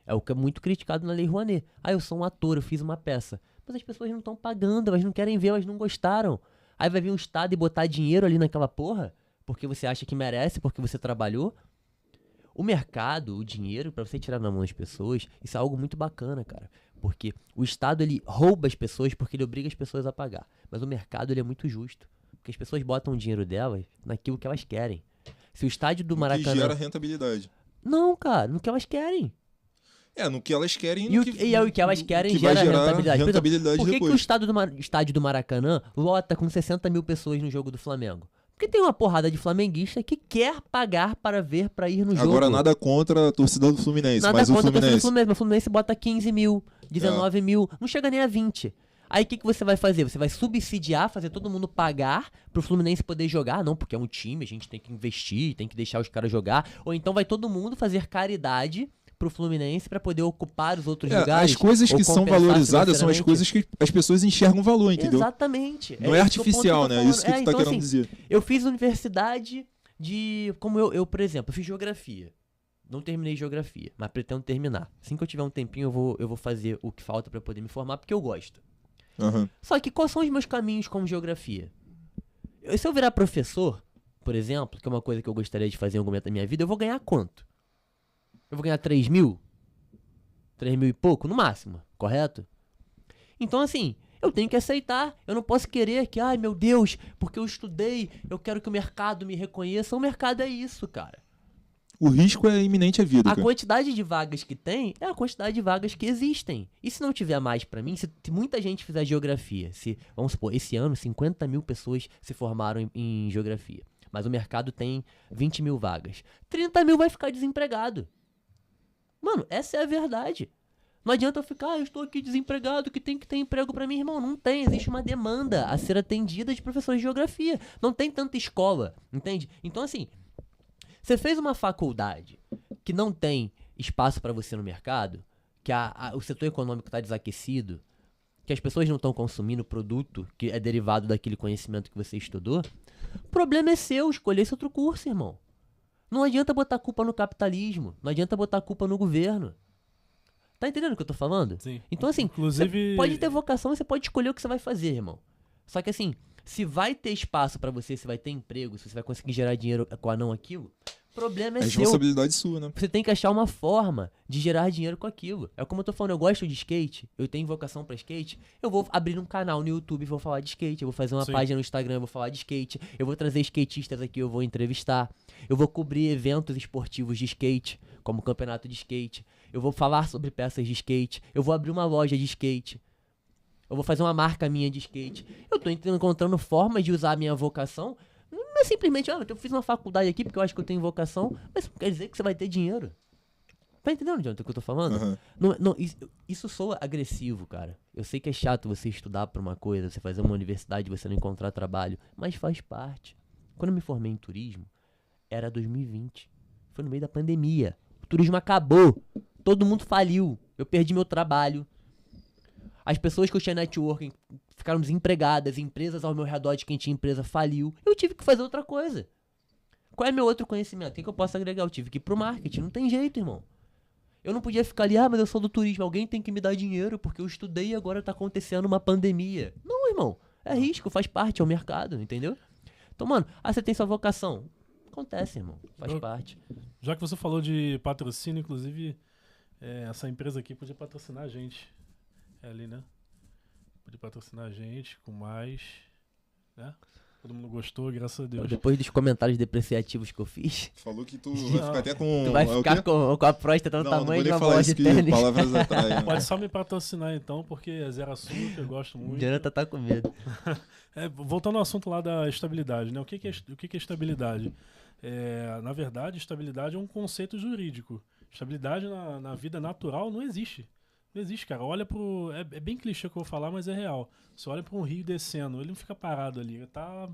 É o que é muito criticado na Lei Rouanet. Ah, eu sou um ator, eu fiz uma peça. Mas as pessoas não estão pagando, elas não querem ver, elas não gostaram. Aí vai vir um Estado e botar dinheiro ali naquela porra, porque você acha que merece, porque você trabalhou. O mercado, o dinheiro, pra você tirar na mão das pessoas, isso é algo muito bacana, cara. Porque o Estado, ele rouba as pessoas porque ele obriga as pessoas a pagar. Mas o mercado, ele é muito justo. Porque as pessoas botam o dinheiro delas naquilo que elas querem. Se o estádio do Que Maracanã... gera rentabilidade. Não, cara, no que elas querem. No que elas querem E o que elas querem que vai gera gerar rentabilidade. Por exemplo, rentabilidade por que, depois. que o estádio do Maracanã lota com 60 mil pessoas no jogo do Flamengo? Porque tem uma porrada de flamenguista que quer pagar para ir no jogo. Agora, nada contra a torcida do Fluminense, Nada mas o contra a torcida do Fluminense... Fluminense, mas o Fluminense bota 15 mil, 19 mil, não chega nem a 20. Aí o que você vai fazer? Você vai subsidiar, fazer todo mundo pagar pro Fluminense poder jogar? Não, porque é um time, a gente tem que investir, tem que deixar os caras jogar. Ou então vai todo mundo fazer caridade pro Fluminense pra poder ocupar os outros lugares. As coisas ou que são compensar valorizadas são as financeiramente. coisas que as pessoas enxergam valor, entendeu? Exatamente. Não é esse que o ponto que eu artificial, tô né? falando. Isso que tu tá Então, querendo assim, dizer. eu fiz universidade de... Como eu, por exemplo, eu fiz geografia. Não terminei geografia, mas pretendo terminar. Assim que eu tiver um tempinho, eu vou fazer o que falta pra poder me formar, porque eu gosto. Aham. Só que quais são os meus caminhos como geografia? Se eu virar professor, por exemplo, que é uma coisa que eu gostaria de fazer em algum momento da minha vida, eu vou ganhar quanto? Eu vou ganhar 3 mil? 3 mil e pouco, no máximo, correto? Então, assim, eu tenho que aceitar. Eu não posso querer que, ai meu Deus, porque eu estudei, eu quero que o mercado me reconheça. O mercado é isso, cara. O risco é iminente à vida, A cara. quantidade de vagas que tem é a quantidade de vagas que existem. E se não tiver mais pra mim, se muita gente fizer geografia, vamos supor, esse ano 50 mil pessoas se formaram em geografia, mas o mercado tem 20 mil vagas, 30 mil vai ficar desempregado. Mano, essa é a verdade. Não adianta eu ficar, eu estou aqui desempregado, que tem que ter emprego pra mim, irmão. Não tem, existe uma demanda a ser atendida de professores de geografia. Não tem tanta escola, entende? Então, assim, você fez uma faculdade que não tem espaço pra você no mercado, que o setor econômico tá desaquecido, que as pessoas não estão consumindo o produto que é derivado daquele conhecimento que você estudou, o problema é seu, escolher esse outro curso, irmão. Não adianta botar culpa no capitalismo, não adianta botar culpa no governo. Tá entendendo o que eu tô falando? Sim. Então, assim, Inclusive- você pode ter vocação e você pode escolher o que você vai fazer, irmão. Só que, assim, se vai ter espaço pra você, se vai ter emprego, se você vai conseguir gerar dinheiro com a não aquilo, o problema é seu. Responsabilidade sua, né? Você tem que achar uma forma de gerar dinheiro com aquilo. É como eu tô falando, eu gosto de skate, eu tenho vocação pra skate, eu vou abrir um canal no YouTube e vou falar de skate, eu vou fazer uma Sim. página no Instagram, eu vou falar de skate, eu vou trazer skatistas aqui, eu vou entrevistar, eu vou cobrir eventos esportivos de skate, como campeonato de skate, eu vou falar sobre peças de skate, eu vou abrir uma loja de skate, eu vou fazer uma marca minha de skate. Eu tô encontrando formas de usar a minha vocação. Não é simplesmente, eu fiz uma faculdade aqui porque eu acho que eu tenho vocação, mas não quer dizer que você vai ter dinheiro. Tá entendendo, Jonathan, o que eu tô falando? Aham. Isso soa agressivo, cara. Eu sei que é chato você estudar pra uma coisa, você fazer uma universidade, você não encontrar trabalho, mas faz parte. Quando eu me formei em turismo, era 2020. Foi no meio da pandemia. O turismo acabou. Todo mundo faliu. Eu perdi meu trabalho. As pessoas que eu tinha networking ficaram desempregadas, empresas ao meu redor de quem tinha empresa faliu. Eu tive que fazer outra coisa. Qual é meu outro conhecimento? O que eu posso agregar? Eu tive que ir pro marketing. Não tem jeito, irmão. Eu não podia ficar ali, mas eu sou do turismo. Alguém tem que me dar dinheiro porque eu estudei e agora tá acontecendo uma pandemia. Não, irmão. É risco, faz parte, é o mercado, entendeu? Então, mano, você tem sua vocação. Acontece, irmão. Faz parte. Já que você falou de patrocínio, inclusive, essa empresa aqui podia patrocinar a gente. É ali, né? Podia patrocinar a gente com mais, né? Todo mundo gostou, graças a Deus. Depois dos comentários depreciativos que eu fiz, Falou que tu vai ficar até com... tu vai é o ficar quê? com a próstata do Não, não tamanho vou de nem uma falar bola isso de que tênis. palavras atrás, né? Pode só me patrocinar então, porque é zero açúcar, eu gosto muito. Jonathan tá com medo. Voltando ao assunto lá da estabilidade, né? O que que é estabilidade? Na verdade, estabilidade é um conceito jurídico. Estabilidade na vida natural não existe. Não existe, cara. Olha pro... É bem clichê o que eu vou falar, mas é real. Você olha para um rio descendo, ele não fica parado ali. Ele tá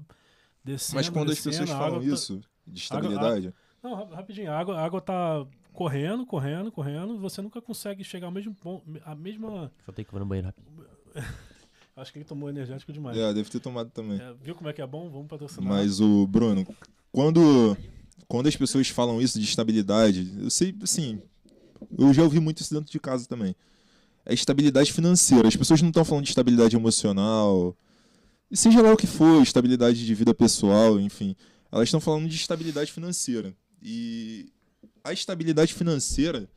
descendo, Mas quando as descendo, pessoas a falam água tá- isso, de estabilidade, Não, rapidinho. A água tá correndo, correndo, correndo. Você nunca consegue chegar ao mesmo ponto, a mesma... Só tem que ir no banheiro rápido. Acho que ele tomou energético demais. deve ter tomado também. Viu como é que é bom? Vamos patrocinar. Mas o Bruno, quando as pessoas falam isso de estabilidade, eu sei, assim, eu já ouvi muito isso dentro de casa também. É estabilidade financeira. As pessoas não estão falando de estabilidade emocional, e seja lá o que for, estabilidade de vida pessoal, enfim. Elas estão falando de estabilidade financeira. E a estabilidade financeira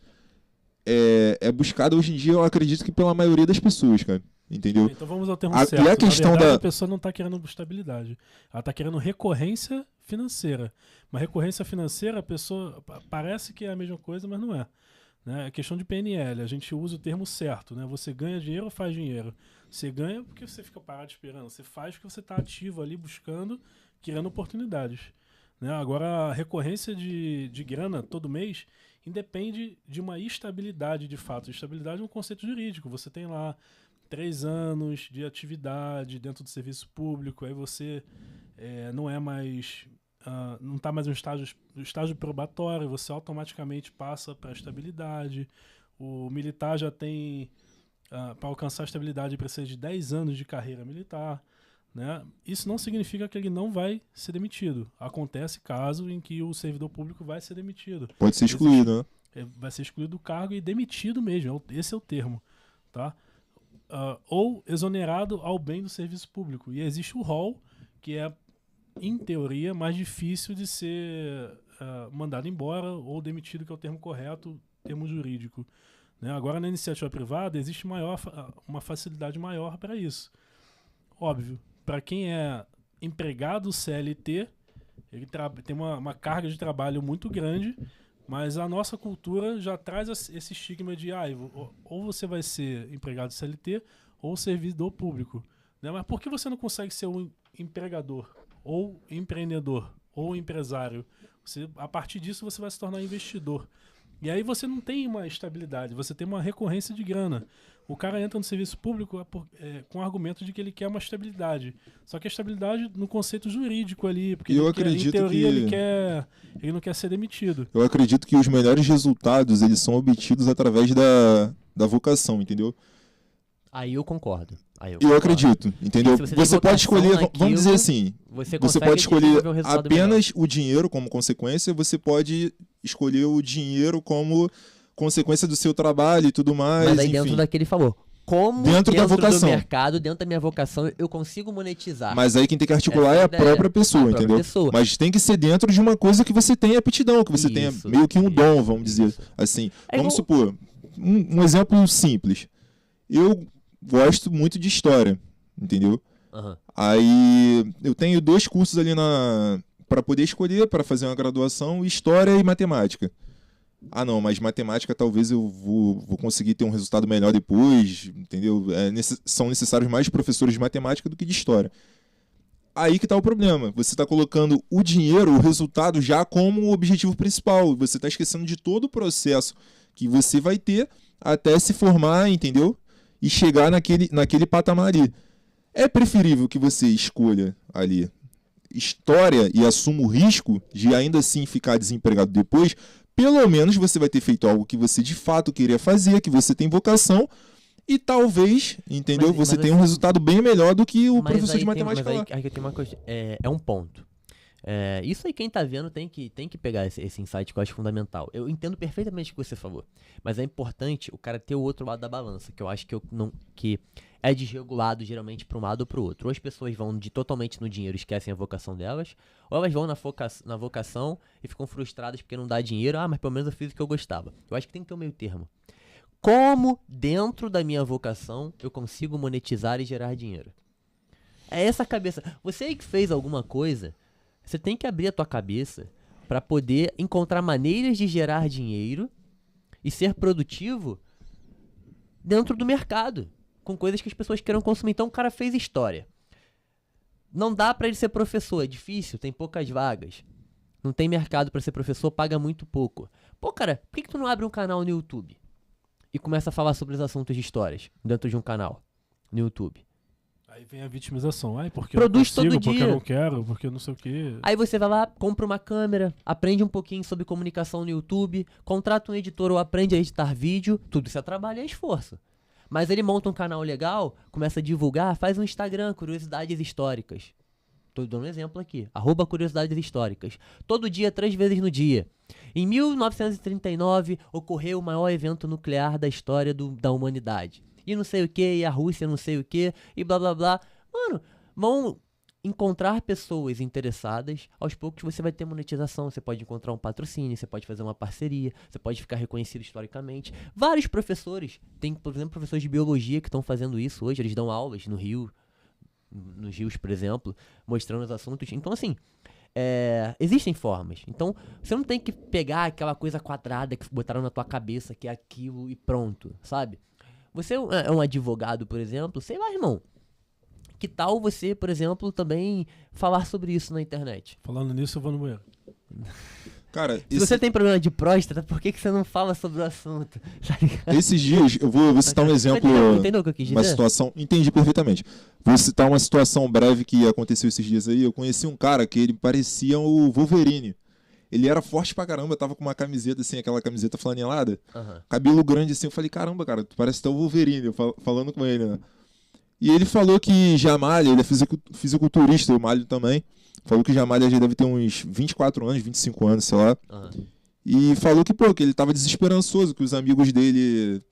é buscada hoje em dia, eu acredito que pela maioria das pessoas, cara. Entendeu? Então vamos ao termo E certo. a questão Na verdade, da... a pessoa não está querendo estabilidade. Ela está querendo recorrência financeira. Uma recorrência financeira, a pessoa parece que é a mesma coisa, mas não é. Né? É questão de PNL. A gente usa o termo certo. Né? Você ganha dinheiro ou faz dinheiro? Você ganha porque você fica parado esperando. Você faz porque você está ativo ali buscando, criando oportunidades. Né? Agora, a recorrência de grana todo mês independe de uma estabilidade de fato. Estabilidade é um conceito jurídico. Você tem lá 3 anos de atividade dentro do serviço público, aí você não é mais, não está mais no estágio probatório, você automaticamente passa para a estabilidade. O militar já tem, para alcançar a estabilidade, precisa de 10 anos de carreira militar. Né? Isso não significa que ele não vai ser demitido. Acontece caso em que o servidor público vai ser demitido. Pode ser excluído, né? Vai ser excluído do cargo e demitido mesmo, esse é o termo. Tá? Ou exonerado ao bem do serviço público. E existe o rol, que é, em teoria, mais difícil de ser mandado embora ou demitido, que é o termo correto, termo jurídico. Né? Agora, na iniciativa privada, existe uma facilidade maior para isso. Óbvio, para quem é empregado CLT, ele tem uma carga de trabalho muito grande, mas a nossa cultura já traz esse estigma de ou você vai ser empregado CLT ou servidor público. Né? Mas por que você não consegue ser um empregador, ou empreendedor, ou empresário? A partir disso você vai se tornar investidor. E aí você não tem uma estabilidade, você tem uma recorrência de grana. O cara entra no serviço público com o argumento de que ele quer uma estabilidade. Só que a estabilidade no conceito jurídico ali, porque em teoria ele não quer ser demitido. Eu acredito que os melhores resultados eles são obtidos através da vocação, entendeu? Aí eu concordo. Eu acredito, entendeu? Você pode escolher, vamos dizer assim, você pode escolher apenas o dinheiro como consequência, você pode escolher o dinheiro como consequência do seu trabalho e tudo mais. Mas aí enfim. dentro daquele favor. Como dentro da vocação. Do mercado, dentro da minha vocação, eu consigo monetizar. Mas aí quem tem que articular é a própria pessoa, entendeu? Mas tem que ser dentro de uma coisa que você tenha aptidão, que você tenha meio que um dom, vamos dizer assim. Vamos supor, um exemplo simples. Eu gosto muito de história, entendeu? Uhum. Aí eu tenho 2 cursos ali para poder escolher, para fazer uma graduação, história e matemática. Não, mas matemática talvez eu vou conseguir ter um resultado melhor depois, entendeu? São necessários mais professores de matemática do que de história. Aí que tá o problema. Você está colocando o dinheiro, o resultado, já como o objetivo principal. Você está esquecendo de todo o processo que você vai ter até se formar, entendeu? E chegar naquele patamar ali. É preferível que você escolha ali história e assuma o risco de ainda assim ficar desempregado depois. Pelo menos você vai ter feito algo que você de fato queria fazer, que você tem vocação, e talvez, entendeu? Você tenha um resultado bem melhor do que o professor de matemática lá. Aí tem uma coisa, é um ponto. Isso aí quem tá vendo tem que pegar esse insight que eu acho fundamental. Eu entendo perfeitamente o que você falou, mas é importante o cara ter o outro lado da balança, que eu acho que é desregulado geralmente para um lado ou para o outro. Ou as pessoas vão totalmente no dinheiro e esquecem a vocação delas, ou elas vão na vocação e ficam frustradas porque não dá dinheiro. Mas pelo menos eu fiz o que eu gostava. Eu acho que tem que ter um meio termo. Como dentro da minha vocação eu consigo monetizar e gerar dinheiro? É essa a cabeça. Você aí que fez alguma coisa, você tem que abrir a tua cabeça para poder encontrar maneiras de gerar dinheiro e ser produtivo dentro do mercado, com coisas que as pessoas queiram consumir. Então o cara fez história. Não dá para ele ser professor, é difícil, tem poucas vagas. não tem mercado pra ser professor, paga muito pouco. Pô, cara, por que tu não abre um canal no YouTube e começa a falar sobre os assuntos de histórias dentro de um canal no YouTube? Aí vem a vitimização. Ai, porque Produz eu não consigo, todo porque dia. eu não quero, porque eu não sei o quê. Aí você vai lá, compra uma câmera, aprende um pouquinho sobre comunicação no YouTube, contrata um editor ou aprende a editar vídeo, tudo isso é trabalho e é esforço. Mas ele monta um canal legal, começa a divulgar, faz um Instagram, Curiosidades Históricas. Tô dando um exemplo aqui, @Curiosidades Históricas. Todo dia, 3 vezes no dia. Em 1939, ocorreu o maior evento nuclear da história da humanidade. E não sei o que, e a Rússia não sei o que, e blá blá blá. Mano, vão encontrar pessoas interessadas, aos poucos você vai ter monetização, você pode encontrar um patrocínio, você pode fazer uma parceria, você pode ficar reconhecido historicamente. Vários professores, tem por exemplo professores de biologia que estão fazendo isso hoje, eles dão aulas no Rio, nos rios, por exemplo, mostrando os assuntos. Então assim, existem formas. Então você não tem que pegar aquela coisa quadrada que botaram na tua cabeça, que é aquilo e pronto, sabe? Você é um advogado, por exemplo, sei lá, irmão. Que tal você, por exemplo, também falar sobre isso na internet? Falando nisso, eu vou no banheiro. Cara, Se você tem problema de próstata, por que você não fala sobre o assunto? Tá ligado? esses dias, eu vou citar um exemplo, Entendeu o que eu quis uma dizer? situação, entendi perfeitamente. Vou citar uma situação breve que aconteceu esses dias aí. Eu conheci um cara que ele parecia o Wolverine. Ele era forte pra caramba, tava com uma camiseta assim, aquela camiseta flanelada, Aham. cabelo grande assim. Eu falei, caramba, cara, tu parece até o Wolverine, eu falando com ele, né? E ele falou que já malha, ele é fisiculturista, eu malho também. Falou que já malha já deve ter uns 24 anos, 25 anos, sei lá. Aham. E falou que, pô, que ele tava desesperançoso, que os amigos dele...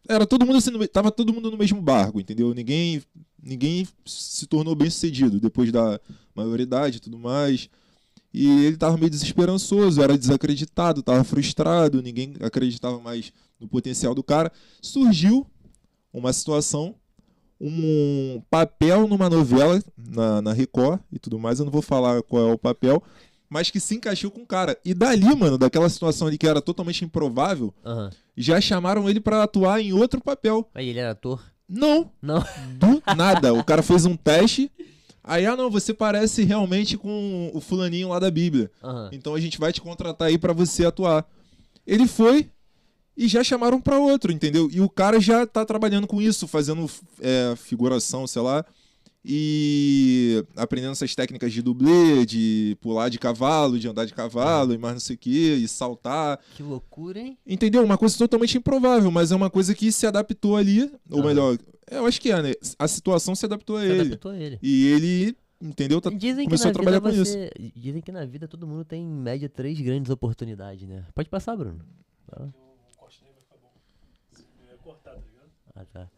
Era todo mundo assim, tava todo mundo no mesmo barco, entendeu? Ninguém se tornou bem sucedido depois da maioridade e tudo mais. E ele tava meio desesperançoso, era desacreditado, tava frustrado, ninguém acreditava mais no potencial do cara. Surgiu uma situação, um papel numa novela na Record e tudo mais, eu não vou falar qual é o papel, mas que se encaixou com o cara. E dali, mano, daquela situação ali que era totalmente improvável, Aham. já chamaram ele pra atuar em outro papel. Aí ele era ator? Não, Não. do nada. O cara fez um teste, aí, não, você parece realmente com o fulaninho lá da Bíblia. Aham. Então a gente vai te contratar aí pra você atuar. Ele foi e já chamaram pra outro, entendeu? E o cara já tá trabalhando com isso, fazendo figuração, sei lá, e aprendendo essas técnicas de dublê, de pular de cavalo, de andar de cavalo, e mais não sei o que, e saltar. Que loucura, hein? Entendeu? Uma coisa totalmente improvável, mas é uma coisa que se adaptou ali, ou Aham. melhor, eu acho que né? A situação se adaptou a Você ele. adaptou ele. E ele, entendeu? Dizem que começou na a trabalhar vida com isso. Dizem que na vida todo mundo tem em média 3 grandes oportunidades, né? Pode passar, Bruno. Tá. Ah, tá.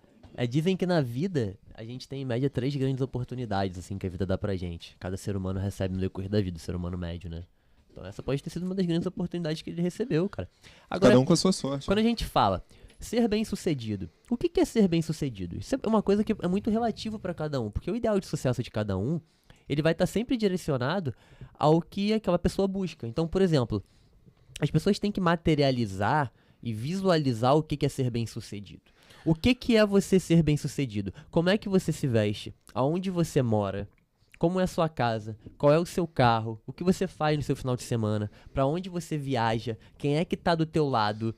Dizem que na vida a gente tem em média 3 grandes oportunidades, assim, que a vida dá pra gente. Cada ser humano recebe no decorrer da vida, o ser humano médio, né? Então essa pode ter sido uma das grandes oportunidades que ele recebeu, cara. Agora, Cada um com a sua sorte. quando a gente fala ser bem-sucedido, o que é ser bem-sucedido? Isso é uma coisa que é muito relativo pra cada um, porque o ideal de sucesso de cada um, ele vai estar sempre direcionado ao que aquela pessoa busca. Então, por exemplo, as pessoas têm que materializar e visualizar o que é ser bem-sucedido. O que é você ser bem-sucedido? Como é que você se veste? Aonde você mora? Como é a sua casa? Qual é o seu carro? O que você faz no seu final de semana? Pra onde você viaja? Quem é que tá do teu lado?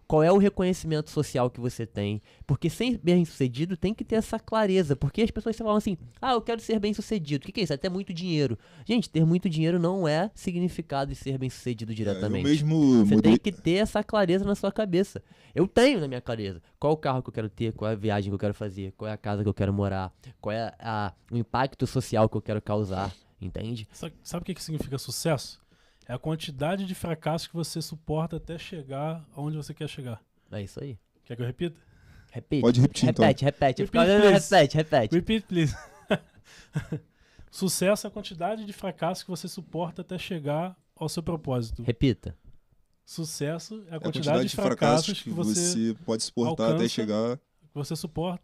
Qual é o reconhecimento social que você tem? Porque ser bem-sucedido tem que ter essa clareza. Porque as pessoas falam assim, eu quero ser bem-sucedido. O que é isso? É ter muito dinheiro. Gente, ter muito dinheiro não é significado de ser bem-sucedido Eu diretamente. mesmo Você mudei. tem que ter essa clareza na sua cabeça. Eu tenho na minha clareza. Qual o carro que eu quero ter, qual é a viagem que eu quero fazer, qual é a casa que eu quero morar, qual é o impacto social que eu quero causar, entende? Sabe o que significa sucesso? É a quantidade de fracassos que você suporta até chegar aonde você quer chegar. É isso aí. Quer que eu repita? Repete. Pode repetir, então. Repete. Eu fico Repeat, olhando, please. repete. Repeat, please. Sucesso é a quantidade de fracassos que você suporta até chegar ao seu propósito. Repita. Sucesso é a A quantidade de fracassos que você pode suportar até alcança. chegar. que você suporta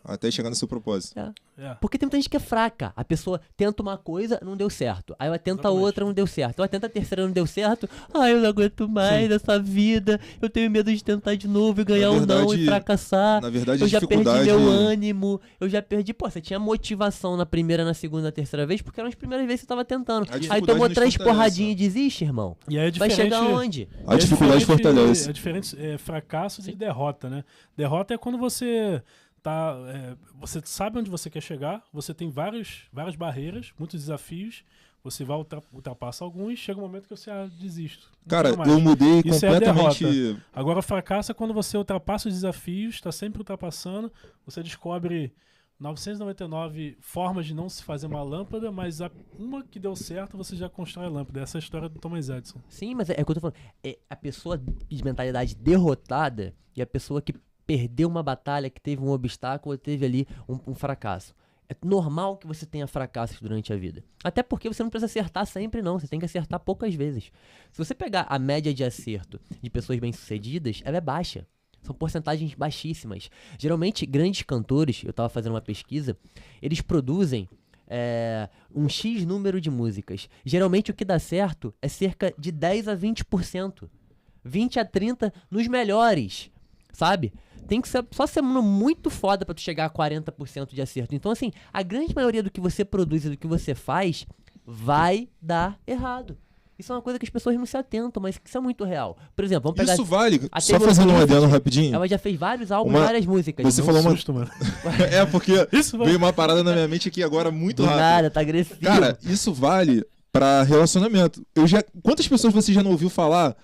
Até chegar no seu propósito. É. Porque tem muita gente que é fraca. A pessoa tenta uma coisa, não deu certo. Aí ela tenta Exatamente. outra, não deu certo. Ela tenta a terceira, não deu certo. Ai, eu não aguento mais dessa vida. Eu tenho medo de tentar de novo e ganhar um não e fracassar. Na verdade, Eu a já perdi dificuldade... meu ânimo. Eu já perdi... Pô, você tinha motivação na primeira, na segunda, na terceira vez, porque eram as primeiras vezes que você tava tentando. A Aí dificuldade tomou nos 3 fortalece. porradinhas e desiste, irmão. E aí é Vai diferente. chegar aonde? A dificuldade fortalece. É diferente fracasso de derrota, né? Derrota é quando você você sabe onde você quer chegar, você tem várias barreiras, muitos desafios, você vai ultrapassar alguns, chega um momento que você desisto. Não Cara, quero mais. eu mudei Isso é completamente... Agora, o fracasso é quando você ultrapassa os desafios, está sempre ultrapassando, você descobre 999 formas de não se fazer uma lâmpada, mas uma que deu certo, você já constrói a lâmpada. Essa é a história do Thomas Edison. Sim, mas é o que eu tô falando. É a pessoa de mentalidade derrotada e a pessoa que perdeu uma batalha, que teve um obstáculo, teve ali um fracasso. É normal que você tenha fracassos durante a vida. Até porque você não precisa acertar sempre, não. Você tem que acertar poucas vezes. Se você pegar a média de acerto de pessoas bem-sucedidas, ela é baixa. São porcentagens baixíssimas. Geralmente, grandes cantores, eu tava fazendo uma pesquisa, eles produzem um X número de músicas. Geralmente, o que dá certo é cerca de 10 a 20%. 20 a 30% nos melhores, sabe? Tem que ser só ser muito foda pra tu chegar a 40% de acerto. Então, assim, a grande maioria do que você produz e do que você faz vai dar errado. Isso é uma coisa que as pessoas não se atentam, mas que isso é muito real. Por exemplo, vamos pegar... Isso vale, a só Taylor fazendo um Swift, adendo rapidinho. Ela já fez vários álbuns, Uma- várias músicas. Você Então, falou uma... Susto, mano. É, porque Isso vai. veio uma parada na minha mente aqui agora muito do rápido. nada, tá agressivo. Cara, isso vale pra relacionamento. Quantas pessoas você já não ouviu falar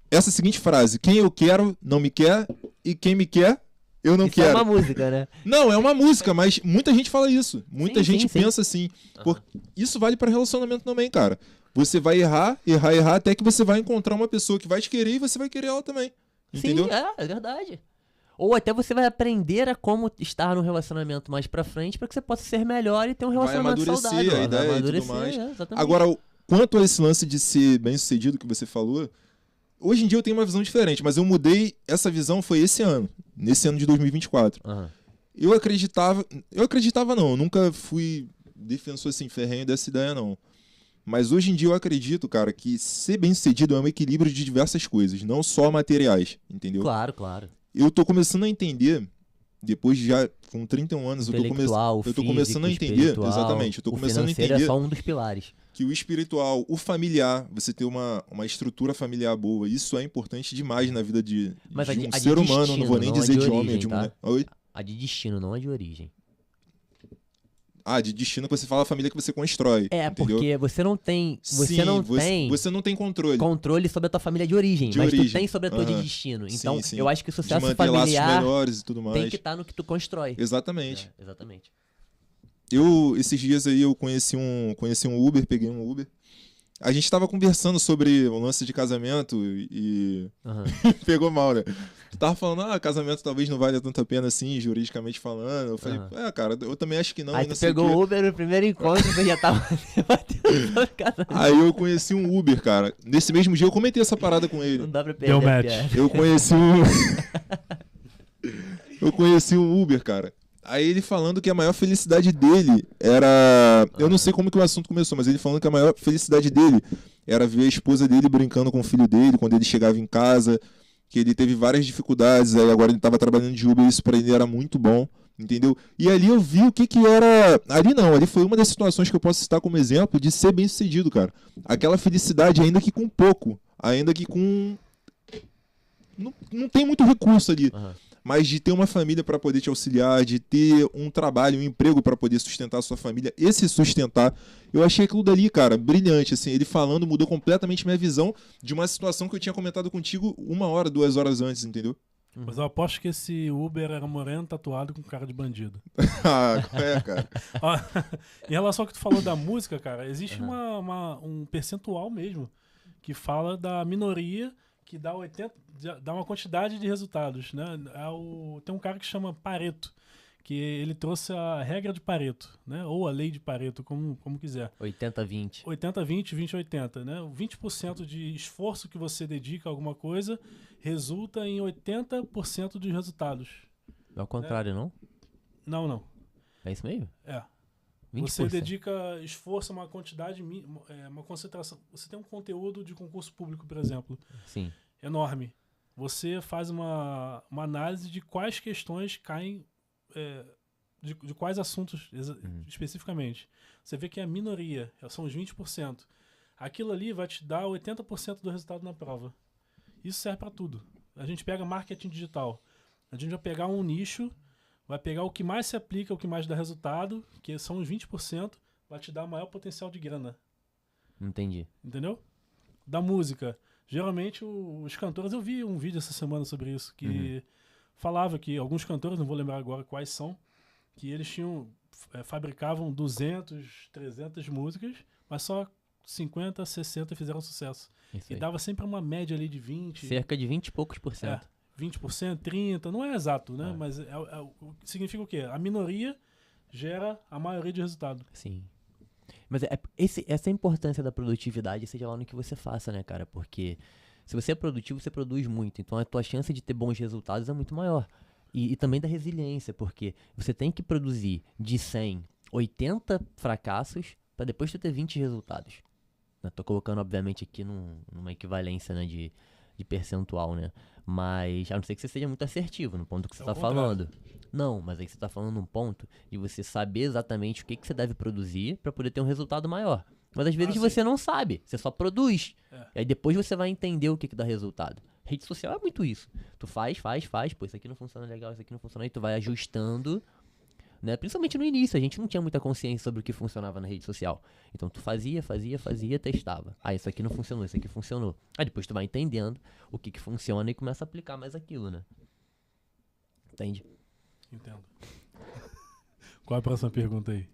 essa seguinte frase? Quem eu quero não me quer e quem me quer eu não isso quero. é uma música, né? Não, é uma música, mas muita gente fala isso. Muita Sim, gente sim, sim. pensa assim. Isso vale pra relacionamento também, cara. Você vai errar, até que você vai encontrar uma pessoa que vai te querer e você vai querer ela também. Entendeu? Sim, é verdade. Ou até você vai aprender a como estar no relacionamento mais pra frente pra que você possa ser melhor e ter um Vai relacionamento amadurecer saudável. a Vai ideia e tudo amadurecer, mais. exatamente. Agora, quanto a esse lance de ser bem-sucedido que você falou, hoje em dia eu tenho uma visão diferente, mas eu mudei essa visão foi esse ano, nesse ano de 2024. Aham. Eu acreditava não, eu nunca fui defensor assim ferrenho dessa ideia não. Mas hoje em dia eu acredito, cara, que ser bem-sucedido é um equilíbrio de diversas coisas, não só materiais, entendeu? Claro, claro. Eu tô começando a entender, depois de já com 31 anos, eu tô Intelectual, começando a físico, entender, espiritual, exatamente, eu tô o começando a financeiro entender é só um dos pilares. que o espiritual, o familiar, você ter uma estrutura familiar boa, isso é importante demais na vida de Mas um a de ser humano, destino, não vou nem não a dizer de de homem, origem, de tá? mulher. Oi? A de destino, não a de origem. Ah, de destino que você fala a família que você constrói, É, entendeu? porque você não tem. Você Sim, não tem você não tem controle controle sobre a tua família de origem, De mas tu origem. tem sobre a tua de Aham. destino. Sim, Então, sim. eu acho que o de sucesso manter laços familiar melhores e tudo mais. tem que estar no que tu constrói. Exatamente. É, exatamente. Esses dias aí eu conheci um Uber, peguei um Uber. A gente tava conversando sobre o lance de casamento e Aham. pegou mal, né? Tu tava falando, casamento talvez não valha tanto a pena assim, juridicamente falando. Eu falei, cara, eu também acho que não. Aí e não tu sei o pegou quê. o Uber no primeiro encontro, você já tava batendo sobre casa. Aí eu conheci um Uber, cara. Nesse mesmo dia eu comentei essa parada com ele. Não dá pra perder Deu a match. piada. Eu conheci um. Eu conheci um Uber, cara. Aí ele falando que a maior felicidade dele era. Eu não sei como que o assunto começou, mas ele falando que a maior felicidade dele era ver a esposa dele brincando com o filho dele quando ele chegava em casa, que ele teve várias dificuldades, aí agora ele estava trabalhando de Uber, isso pra ele era muito bom, entendeu? E ali eu vi o que era. Ali foi uma das situações que eu posso citar como exemplo de ser bem sucedido, cara. Aquela felicidade, ainda que com pouco, ainda que com. Não tem muito recurso ali. Aham. Mas de ter uma família para poder te auxiliar, de ter um trabalho, um emprego para poder sustentar a sua família, esse sustentar, eu achei aquilo dali, cara, brilhante, assim, ele falando mudou completamente minha visão de uma situação que eu tinha comentado contigo 1 hora, 2 horas antes, entendeu? Mas eu aposto que esse Uber era moreno tatuado com cara de bandido. Cara. Ó, em relação ao que tu falou da música, cara, existe um percentual mesmo que fala da minoria que dá dá uma quantidade de resultados, né? Tem um cara que chama Pareto, que ele trouxe a regra de Pareto, né? Ou a lei de Pareto, como quiser. 80-20. 80-20, 20-80, né? O 20% de esforço que você dedica a alguma coisa resulta em 80% dos resultados. É o contrário, não? Não. É isso mesmo? É. 20%. Você dedica esforço a uma quantidade, uma concentração. Você tem um conteúdo de concurso público, por exemplo, Sim. enorme. Você faz uma análise de quais questões caem, de quais assuntos especificamente. Você vê que é a minoria, são os 20%. Aquilo ali vai te dar 80% do resultado na prova. Isso serve para tudo. A gente pega marketing digital. A gente vai pegar um nicho, vai pegar o que mais se aplica, o que mais dá resultado, que são os 20%, vai te dar maior potencial de grana. Entendi. Entendeu? Da música. Geralmente os cantores, eu vi um vídeo essa semana sobre isso, que falava que alguns cantores, não vou lembrar agora quais são, que eles fabricavam 200, 300 músicas, mas só 50, 60 fizeram sucesso. Isso E aí. dava sempre uma média ali de 20. Cerca de 20 e poucos por cento. 20%, 30%, não é exato, né? Mas significa o quê? A minoria gera a maioria de resultado. Sim. Mas essa é a importância da produtividade, seja lá no que você faça, né, cara? Porque se você é produtivo, você produz muito. Então a tua chance de ter bons resultados é muito maior. E também da resiliência, porque você tem que produzir de 100, 80 fracassos para depois tu ter 20 resultados. Eu tô colocando, obviamente, aqui numa equivalência, né, de percentual, né? Mas, a não ser que você seja muito assertivo no ponto que você tá falando. Não, mas aí você tá falando num ponto de você saber exatamente o que você deve produzir para poder ter um resultado maior. Mas às vezes você não sabe, você só produz. E aí depois você vai entender o que dá resultado. Rede social é muito isso. Tu faz, pô, isso aqui não funciona legal, isso aqui não funciona, e tu vai ajustando, né? Principalmente no início, a gente não tinha muita consciência sobre o que funcionava na rede social. Então tu fazia, testava. Ah, isso aqui não funcionou, isso aqui funcionou. Aí depois tu vai entendendo o que funciona e começa a aplicar mais aquilo, né? Entende? Entendo. Qual é a próxima pergunta aí?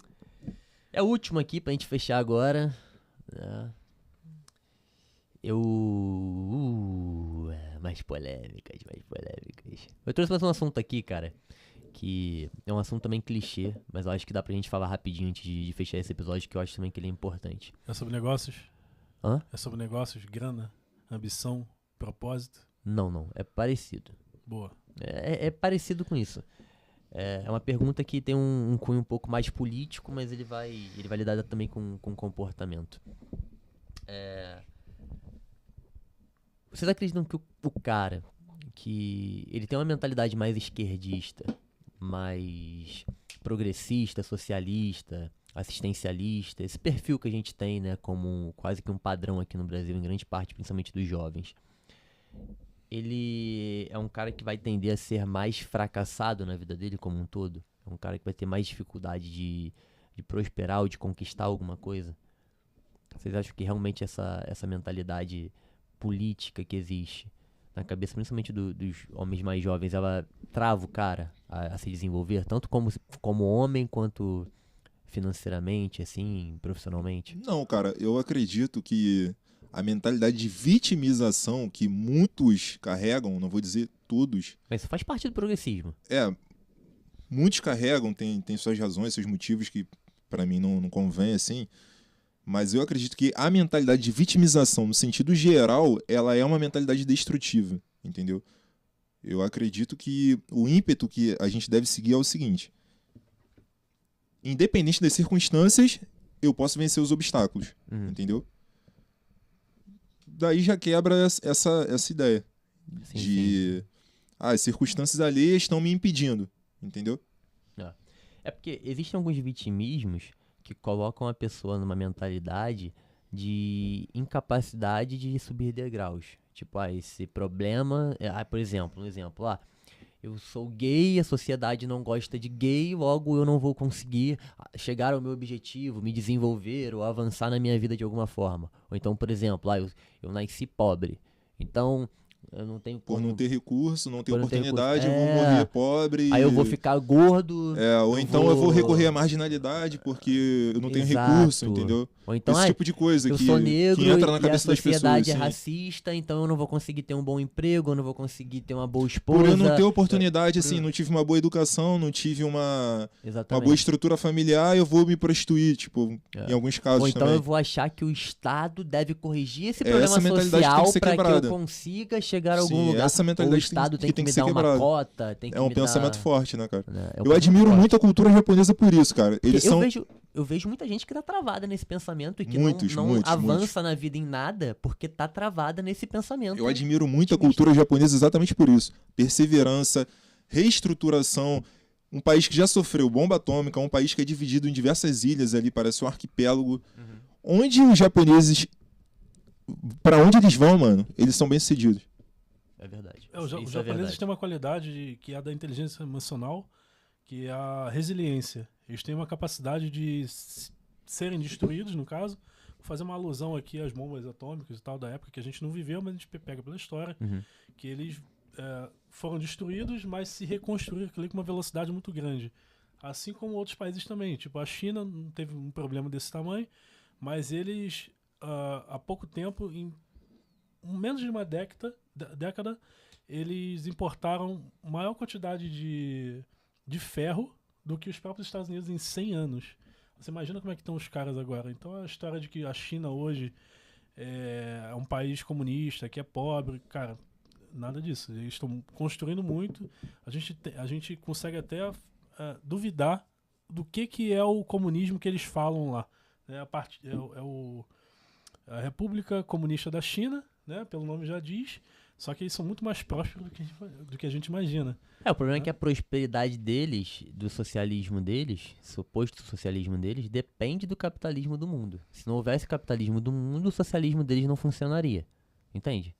É a última aqui pra gente fechar agora. Né? Mais polêmicas. Eu trouxe mais um assunto aqui, cara, que é um assunto também clichê, mas eu acho que dá pra gente falar rapidinho antes de fechar esse episódio, que eu acho também que ele é importante. É sobre negócios? Hã? É sobre negócios, grana, ambição, propósito? Não. É parecido. Boa. É parecido com isso. É uma pergunta que tem um cunho um pouco mais político, mas ele vai lidar também com comportamento. Vocês acreditam que o cara que ele tem uma mentalidade mais esquerdista, mais progressista, socialista, assistencialista, esse perfil que a gente tem, né, como quase que um padrão aqui no Brasil, em grande parte, principalmente dos jovens, ele é um cara que vai tender a ser mais fracassado na vida dele como um todo? É um cara que vai ter mais dificuldade de prosperar ou de conquistar alguma coisa? Vocês acham que realmente essa mentalidade política que existe na cabeça, principalmente dos homens mais jovens, ela trava o cara a se desenvolver, tanto como homem, quanto financeiramente, assim, profissionalmente? Não, cara, eu acredito que a mentalidade de vitimização que muitos carregam, não vou dizer todos, Mas isso faz parte do progressismo. muitos carregam, tem suas razões, seus motivos que pra mim não convém, assim, mas eu acredito que a mentalidade de vitimização, no sentido geral, ela é uma mentalidade destrutiva, entendeu? Eu acredito que o ímpeto que a gente deve seguir é o seguinte: independente das circunstâncias, eu posso vencer os obstáculos, entendeu? Daí já quebra essa ideia de as circunstâncias alheias estão me impedindo, entendeu? É porque existem alguns vitimismos que colocam a pessoa numa mentalidade de incapacidade de subir degraus. Tipo, esse problema... por exemplo, eu sou gay, a sociedade não gosta de gay, logo eu não vou conseguir chegar ao meu objetivo, me desenvolver ou avançar na minha vida de alguma forma. Ou então, por exemplo, eu nasci pobre, então eu não tenho como... Por não ter recurso, não ter Por não ter oportunidade, recurso. eu vou morrer pobre. Aí eu vou ficar gordo. Ou então eu vou recorrer à marginalidade porque eu não tenho recurso, entendeu? Ou então, esse tipo de coisa eu que, sou negro que entra na e cabeça a das pessoas. sociedade é Assim. racista, então eu não vou conseguir ter um bom emprego, eu não vou conseguir ter uma boa esposa. Por eu não ter oportunidade, assim, não tive uma boa educação, não tive uma boa estrutura familiar, eu vou me prostituir, tipo, em alguns casos Ou então também. eu vou achar que o Estado deve corrigir esse Essa problema mentalidade tem que social ser para que eu quebrada. consiga chegar a algum Sim, lugar, essa o mentalidade Estado tem que que me ser dar uma quebrada. cota, tem que É um me pensamento dar... forte, né, cara? né, é um Eu pensamento admiro forte. muito a cultura japonesa por isso, cara. Porque Eles são eu vejo muita gente que tá travada nesse pensamento e que Muitos, não muitos, avança na vida em nada porque tá travada nesse pensamento. Eu admiro muito a otimista. cultura japonesa exatamente por isso. Perseverança, reestruturação. Um país que já sofreu bomba atômica, um país que é dividido em diversas ilhas ali, parece um arquipélago. Onde os japoneses, pra onde eles vão, mano, eles são bem-sucedidos. É verdade. Os Isso é japoneses verdade. têm uma qualidade que é a da inteligência emocional, que é a resiliência. Eles têm uma capacidade de serem destruídos, no caso. Vou fazer uma alusão aqui às bombas atômicas e tal da época que a gente não viveu, mas a gente pega pela história, Uhum. que eles foram destruídos, mas se reconstruíram ali com uma velocidade muito grande. Assim como outros países também. Tipo, a China não teve um problema desse tamanho, mas eles, há pouco tempo, em menos de uma década, eles importaram maior quantidade de ferro do que os próprios Estados Unidos em 100 anos. Você imagina como é que estão os caras agora. Então a história de que a China hoje é um país comunista, que é pobre, cara, nada disso. Eles estão construindo muito. A gente consegue até duvidar do que é o comunismo que eles falam lá. A República Comunista da China, né, pelo nome já diz, só que eles são muito mais prósperos do que a gente imagina. O problema é que a prosperidade deles, do socialismo deles, suposto socialismo deles, depende do capitalismo do mundo. Se não houvesse capitalismo do mundo, o socialismo deles não funcionaria. Entende?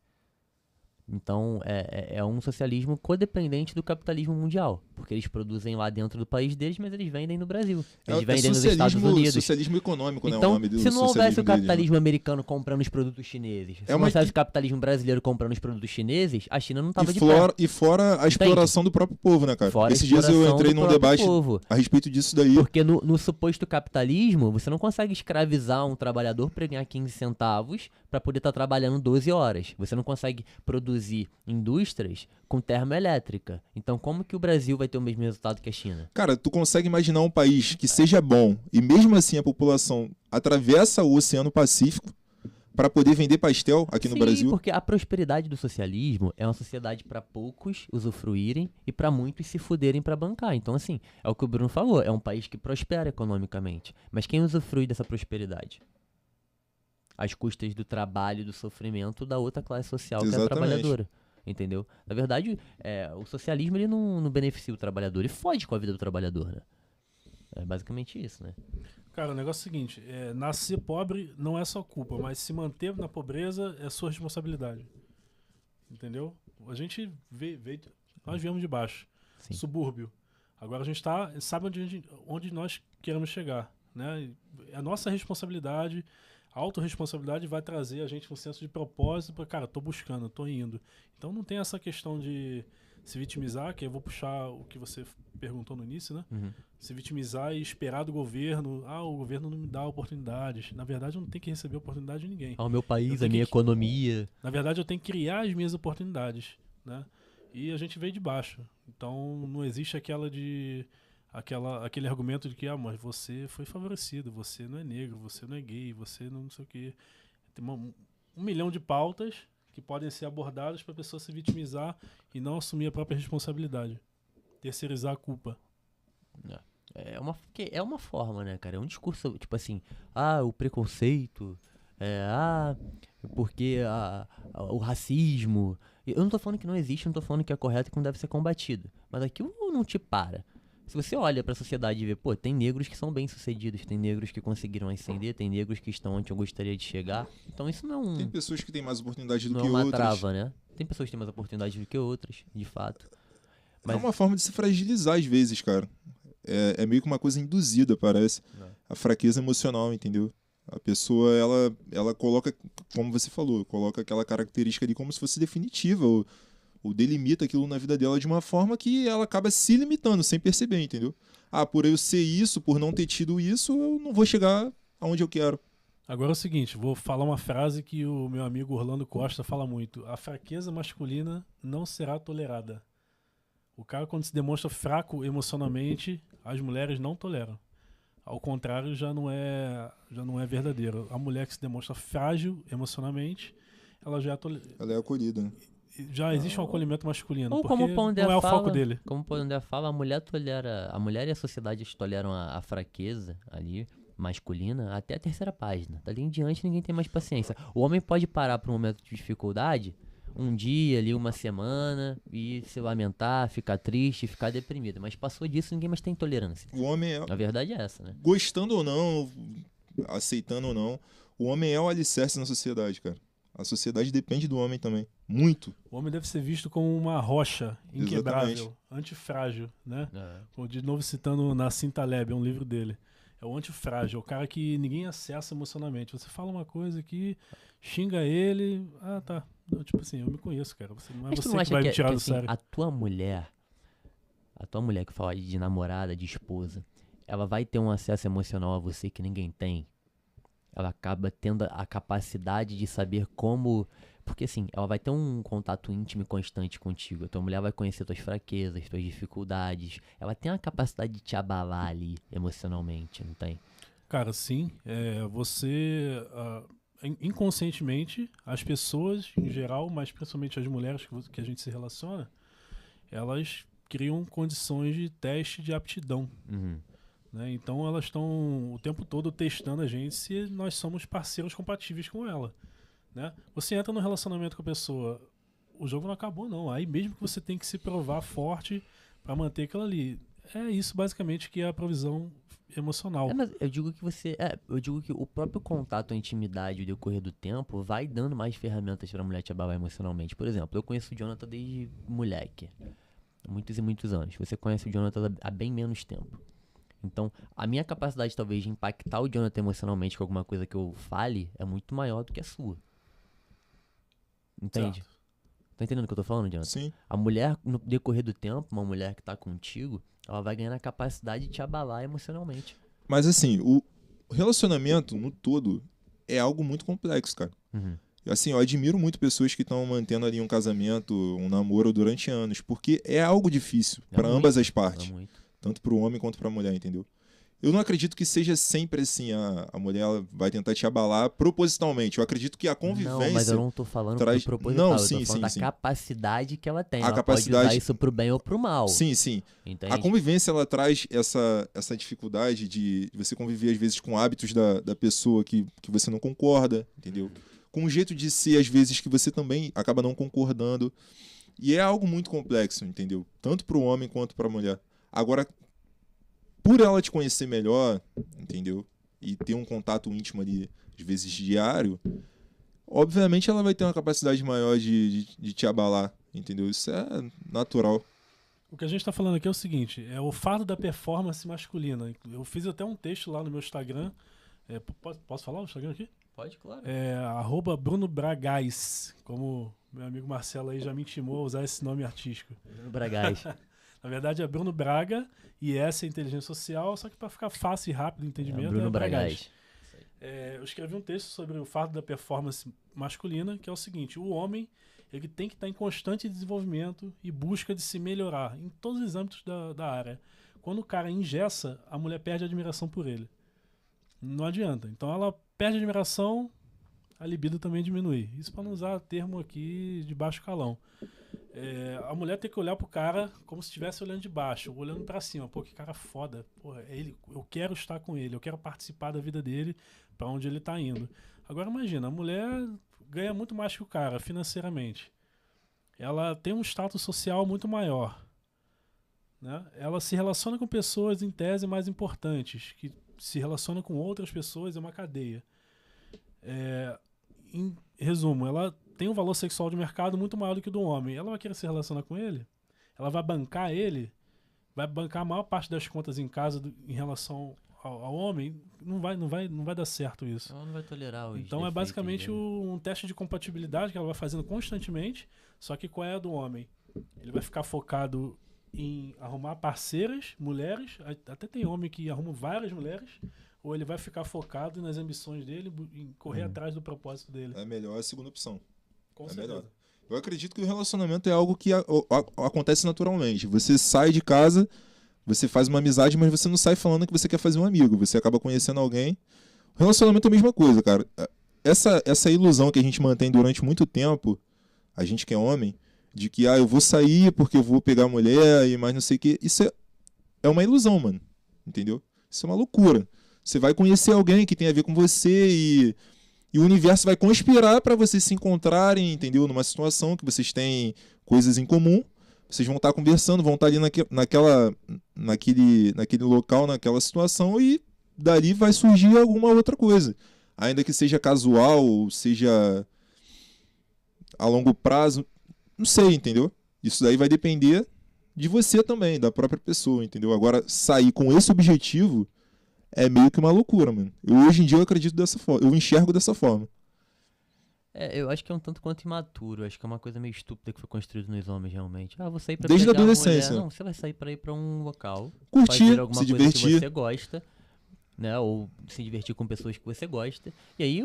Então, é um socialismo codependente do capitalismo mundial. Porque eles produzem lá dentro do país deles, mas eles vendem no Brasil. Eles vendem nos Estados Unidos. Socialismo econômico, né? O Então, nome do se não houvesse socialismo o deles, né? capitalismo americano comprando os produtos chineses, se não houvesse o capitalismo brasileiro comprando os produtos chineses, a China não estava de pé. E fora a exploração do próprio povo, né, cara? Fora a Esses dias eu exploração entrei do num próprio debate povo. a respeito disso daí. Porque no suposto capitalismo, você não consegue escravizar um trabalhador para ganhar 15 centavos para poder estar trabalhando 12 horas. Você não consegue produzir indústrias com termoelétrica. Então, como que o Brasil vai ter o mesmo resultado que a China? Cara, tu consegue imaginar um país que seja bom e mesmo assim a população atravessa o Oceano Pacífico para poder vender pastel aqui no Brasil? Porque a prosperidade do socialismo é uma sociedade para poucos usufruírem e para muitos se fuderem para bancar. Então, assim, é o que o Bruno falou, é um país que prospera economicamente. Mas quem usufrui dessa prosperidade? Às custas do trabalho e do sofrimento da outra classe social, que é a Exatamente. trabalhadora. Entendeu? Na verdade, o socialismo ele não beneficia o trabalhador, ele fode com a vida do trabalhador, né? É basicamente isso, né? Cara, o negócio é o seguinte, nascer pobre não é sua culpa, mas se manter na pobreza é sua responsabilidade. Entendeu? A gente nós viemos de baixo, Sim. subúrbio. Agora a gente sabe onde nós queremos chegar, né? É a nossa responsabilidade, a autorresponsabilidade vai trazer a gente um senso de propósito para, cara, tô buscando, tô indo. Então não tem essa questão de se vitimizar, que eu vou puxar o que você perguntou no início, né? Uhum. Se vitimizar e esperar do governo, o governo não me dá oportunidades. Na verdade, eu não tenho que receber oportunidade de ninguém. O meu Eu país, tenho a minha que- economia. Na verdade, eu tenho que criar as minhas oportunidades, né? E a gente veio de baixo. Então, não existe aquele argumento de que, mas você foi favorecido, você não é negro, você não é gay, você não sei o quê. Tem um milhão de pautas que podem ser abordadas para a pessoa se vitimizar e não assumir a própria responsabilidade. Terceirizar a culpa. É uma forma, né, cara? É um discurso, tipo assim, o preconceito, porque o racismo. Eu não tô falando que não existe, não tô falando que é correto e que não deve ser combatido. Mas aquilo não te para. Se você olha pra sociedade e vê, pô, tem negros que são bem-sucedidos, tem negros que conseguiram ascender, tem negros que estão onde eu gostaria de chegar. Então isso não Tem pessoas que têm mais oportunidade do não que é uma outras. trava, né? Tem pessoas que têm mais oportunidade do que outras, de fato. É uma forma de se fragilizar às vezes, cara. É meio que uma coisa induzida, parece. A fraqueza emocional, entendeu? A pessoa, ela coloca, como você falou, coloca aquela característica ali como se fosse definitiva, ou delimita aquilo na vida dela de uma forma que ela acaba se limitando sem perceber, entendeu? Por eu ser isso, por não ter tido isso, eu não vou chegar aonde eu quero. Agora é o seguinte, vou falar uma frase que o meu amigo Orlando Costa fala muito. A fraqueza masculina não será tolerada. O cara, quando se demonstra fraco emocionalmente, as mulheres não toleram. Ao contrário, já não é verdadeiro. A mulher que se demonstra frágil emocionalmente, ela já é Ela é acolhida, né? já existe um acolhimento masculino. Ou porque como o Pondé não é o fala, foco dele. Como o Pondé fala, a mulher e a sociedade toleram a fraqueza ali, masculina, até a terceira página. Dali em diante ninguém tem mais paciência. O homem pode parar por um momento de dificuldade, um dia ali, uma semana, e se lamentar, ficar triste, ficar deprimido. Mas passou disso, ninguém mais tem tolerância. O homem é, A verdade é essa, né? gostando ou não, aceitando ou não, o homem é o alicerce na sociedade, cara. A sociedade depende do homem também. Muito. O homem deve ser visto como uma rocha inquebrável, Exatamente. antifrágil, né? É. De novo citando Nassim Taleb, é um livro dele. É o antifrágil, é o cara que ninguém acessa emocionalmente. Você fala uma coisa aqui, xinga ele, tá. Não, tipo assim, eu me conheço, cara. Você, não é Mas tu você não que acha vai que, me tirar que, do assim, sério. a tua mulher que fala de namorada, de esposa, ela vai ter um acesso emocional a você que ninguém tem? Ela acaba tendo a capacidade de saber como... Porque assim, ela vai ter um contato íntimo e constante contigo. A tua mulher vai conhecer tuas fraquezas, tuas dificuldades. Ela tem a capacidade de te abalar ali emocionalmente, não tem? Cara, sim. Você, inconscientemente, as pessoas em geral, mas principalmente as mulheres que a gente se relaciona, elas criam condições de teste de aptidão. Uhum. Né? Então elas estão o tempo todo testando a gente se nós somos parceiros compatíveis com ela. Né? Você entra no relacionamento com a pessoa, o jogo não acabou não. Aí mesmo que você tem que se provar forte para manter aquilo ali. É isso basicamente que é a provisão emocional. Mas eu digo que eu digo que o próprio contato, a intimidade, o decorrer do tempo, vai dando mais ferramentas pra mulher te abalar emocionalmente. Por exemplo, eu conheço o Jonathan desde moleque. Muitos e muitos anos. Você conhece o Jonathan há bem menos tempo. Então, a minha capacidade talvez de impactar o Jonathan emocionalmente com alguma coisa que eu fale é muito maior do que a sua. Entende? Certo. Tá entendendo o que eu tô falando, Jonathan? Sim. A mulher, no decorrer do tempo, uma mulher que tá contigo, ela vai ganhando a capacidade de te abalar emocionalmente. Mas assim, o relacionamento no todo é algo muito complexo, cara. Uhum. Assim, eu admiro muito pessoas que estão mantendo ali um casamento, um namoro durante anos, porque é algo difícil É para muito, ambas as partes, é muito. tanto para o homem quanto para a mulher, entendeu? Eu não acredito que seja sempre assim, a mulher ela vai tentar te abalar propositalmente. Eu acredito que a convivência... Não, mas eu não tô falando traz- do proposital, Não, eu sim, tô falando sim, da sim. capacidade que ela tem. A Ela capacidade- pode usar isso pro bem ou pro mal. Sim, sim. Entende? A convivência, ela traz essa dificuldade de você conviver, às vezes, com hábitos da pessoa que você não concorda, entendeu? Com um jeito de ser, às vezes, que você também acaba não concordando. E é algo muito complexo, entendeu? Tanto para o homem quanto para a mulher. Agora, por ela te conhecer melhor, entendeu? E ter um contato íntimo ali, às vezes, diário, obviamente ela vai ter uma capacidade maior de te abalar, entendeu? Isso é natural. O que a gente está falando aqui é o seguinte, é o fardo da performance masculina. Eu fiz até um texto lá no meu Instagram. Posso falar o Instagram aqui? Pode, claro. @Bruno Bragais, como meu amigo Marcelo aí já me intimou a usar esse nome artístico. Bruno Bragás. Na verdade é Bruno Braga e essa é inteligência social, só que para ficar fácil e rápido o entendimento Bruno é Bragais. Bragás. Eu escrevi um texto sobre o fardo da performance masculina, que é o seguinte, o homem ele tem que estar em constante desenvolvimento e busca de se melhorar em todos os âmbitos da área. Quando o cara engessa, a mulher perde a admiração por ele. Não adianta. Então ela perde a admiração, a libido também diminui. Isso para não usar termo aqui de baixo calão. A mulher tem que olhar pro cara como se estivesse olhando de baixo, olhando para cima. Pô, que cara foda. Porra, eu quero estar com ele, eu quero participar da vida dele, para onde ele tá indo. Agora imagina, a mulher ganha muito mais que o cara financeiramente. Ela tem um status social muito maior. Né? Ela se relaciona com pessoas, em tese, mais importantes, que se relaciona com outras pessoas, é uma cadeia. Em resumo, ela tem um valor sexual de mercado muito maior do que o do homem. Ela vai querer se relacionar com ele? Ela vai bancar ele? Vai bancar a maior parte das contas em casa em relação ao homem? Não vai dar certo isso. Ela não vai tolerar os Então é defeitos basicamente dele. um teste de compatibilidade que ela vai fazendo constantemente, só que qual é a do homem? Ele vai ficar focado em arrumar parceiras, mulheres, até tem homem que arruma várias mulheres, ou ele vai ficar focado nas ambições dele, em correr atrás do propósito dele. É melhor a segunda opção. Com É certeza. melhor. Eu acredito que o relacionamento é algo que acontece naturalmente. Você sai de casa, você faz uma amizade, mas você não sai falando que você quer fazer um amigo. Você acaba conhecendo alguém. O relacionamento é a mesma coisa, cara. Essa ilusão que a gente mantém durante muito tempo, a gente que é homem, De que, eu vou sair porque eu vou pegar a mulher e mais não sei o que. Isso é uma ilusão, mano. Entendeu? Isso é uma loucura. Você vai conhecer alguém que tem a ver com você e o universo vai conspirar para vocês se encontrarem, entendeu? Numa situação que vocês têm coisas em comum. Vocês vão estar conversando, vão estar ali naquele local, naquela situação, e dali vai surgir alguma outra coisa. Ainda que seja casual, ou seja a longo prazo, não sei, entendeu? Isso daí vai depender de você também, da própria pessoa, entendeu? Agora, sair com esse objetivo é meio que uma loucura, mano. Hoje em dia eu acredito dessa forma, eu enxergo dessa forma. Eu acho que é um tanto quanto imaturo. Acho que é uma coisa meio estúpida que foi construída nos homens, realmente. Vou sair pra Desde a pegar uma adolescência. mulher. Não, você vai sair pra ir pra um local. Curtir, fazer alguma se coisa que divertir. você gosta, né? Ou se divertir com pessoas que você gosta. E aí,